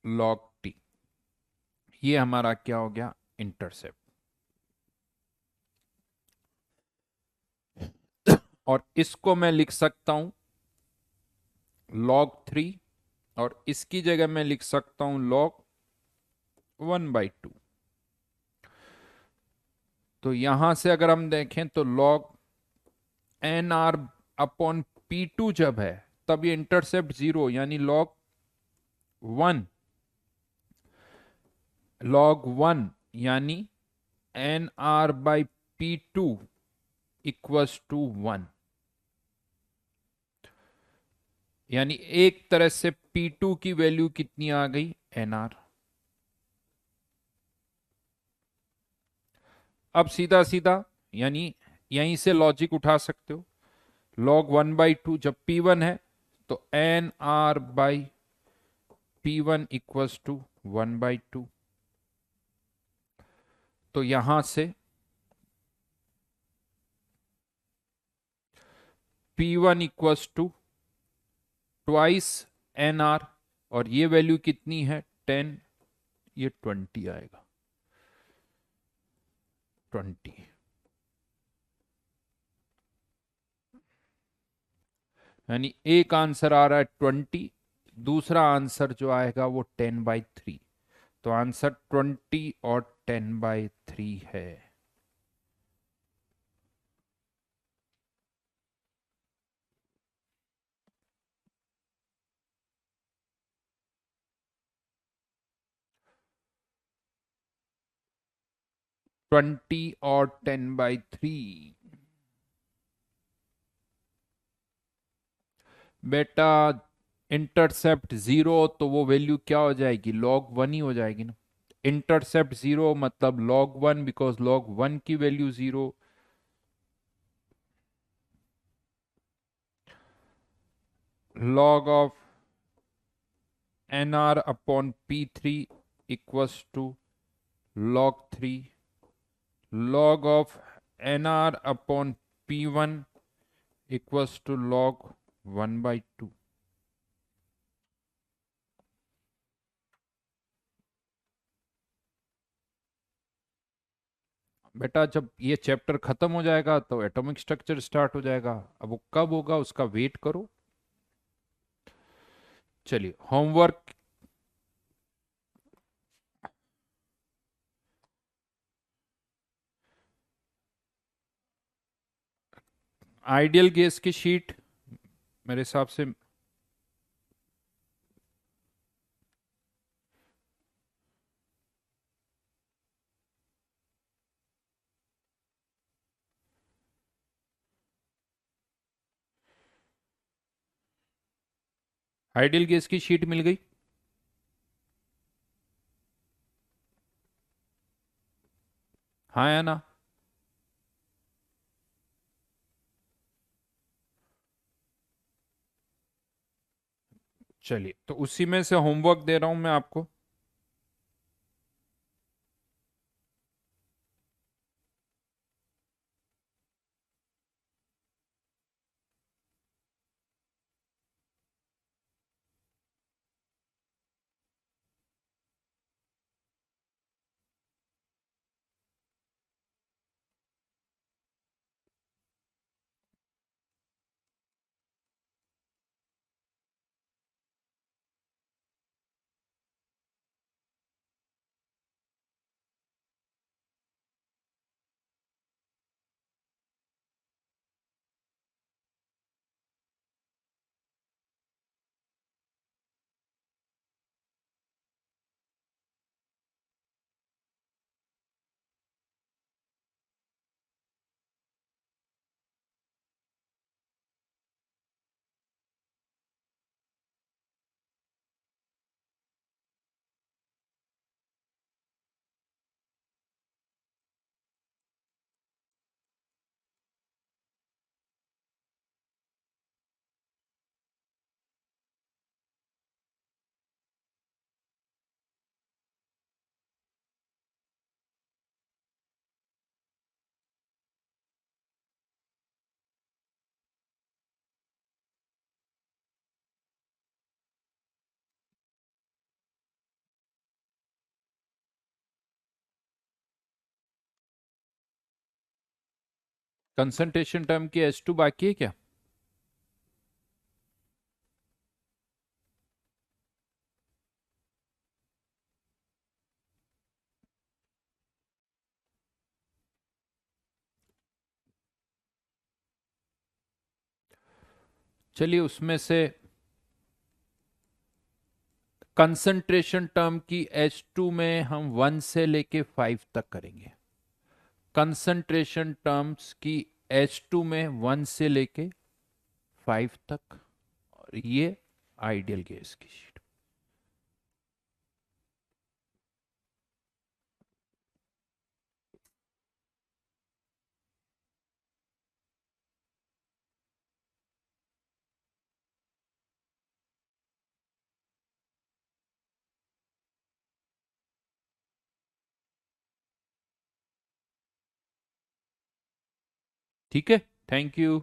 log T, ये हमारा क्या हो गया? इंटरसेप्ट। और इसको मैं लिख सकता हूं log 3 और इसकी जगह मैं लिख सकता हूं log 1/2। तो यहां से अगर हम देखें तो log NR/P2 जब है तब ये इंटरसेप्ट 0, यानी log 1, यानी NR/P2 इक्वल्स टू 1। यानी एक तरह से P2 की वैल्यू कितनी आ गई? NR। अब सीधा सीधा यानी यहीं से लॉजिक उठा सकते हो। log 1/2 जब P1 है तो NR/P1 इक्वल्स टू 1/2। तो यहां से P1 equals to twice N R, और ये वैल्यू कितनी है 10, ये 20 आएगा, 20। यानी एक आंसर आ रहा है 20, दूसरा आंसर जो आएगा वो 10/3। तो आंसर 20 और 10/3 है। ट्वेंटी और 10/3। बेटा इंटरसेप्ट जीरो, तो वो वैल्यू क्या हो जाएगी, log 1 ही हो जाएगी ना। इंटरसेप्ट जीरो मतलब log 1, बिकॉज log 1 की value zero. Log of NR upon P3 equals to log 3। Log of NR upon P1 equals to log 1/2। बेटा जब ये चैप्टर खत्म हो जाएगा तो एटॉमिक स्ट्रक्चर स्टार्ट हो जाएगा, अब वो कब होगा उसका वेट करो। चलिए होमवर्क। आइडियल गैस की शीट मेरे हिसाब से, आइडियल गैस की शीट मिल गई। हाँ या ना। चलिए तो उसी में से होमवर्क दे रहा हूं मैं आपको। कंसंट्रेशन टर्म की H2 बाकी है क्या। चलिए उसमें से कंसंट्रेशन टर्म की H2 में हम 1 से लेके 5 तक करेंगे। कंसंट्रेशन टर्म्स की H2 में 1 से लेके 5 तक, और ये आइडियल गैस की शीट। ठीक है, थैंक यू।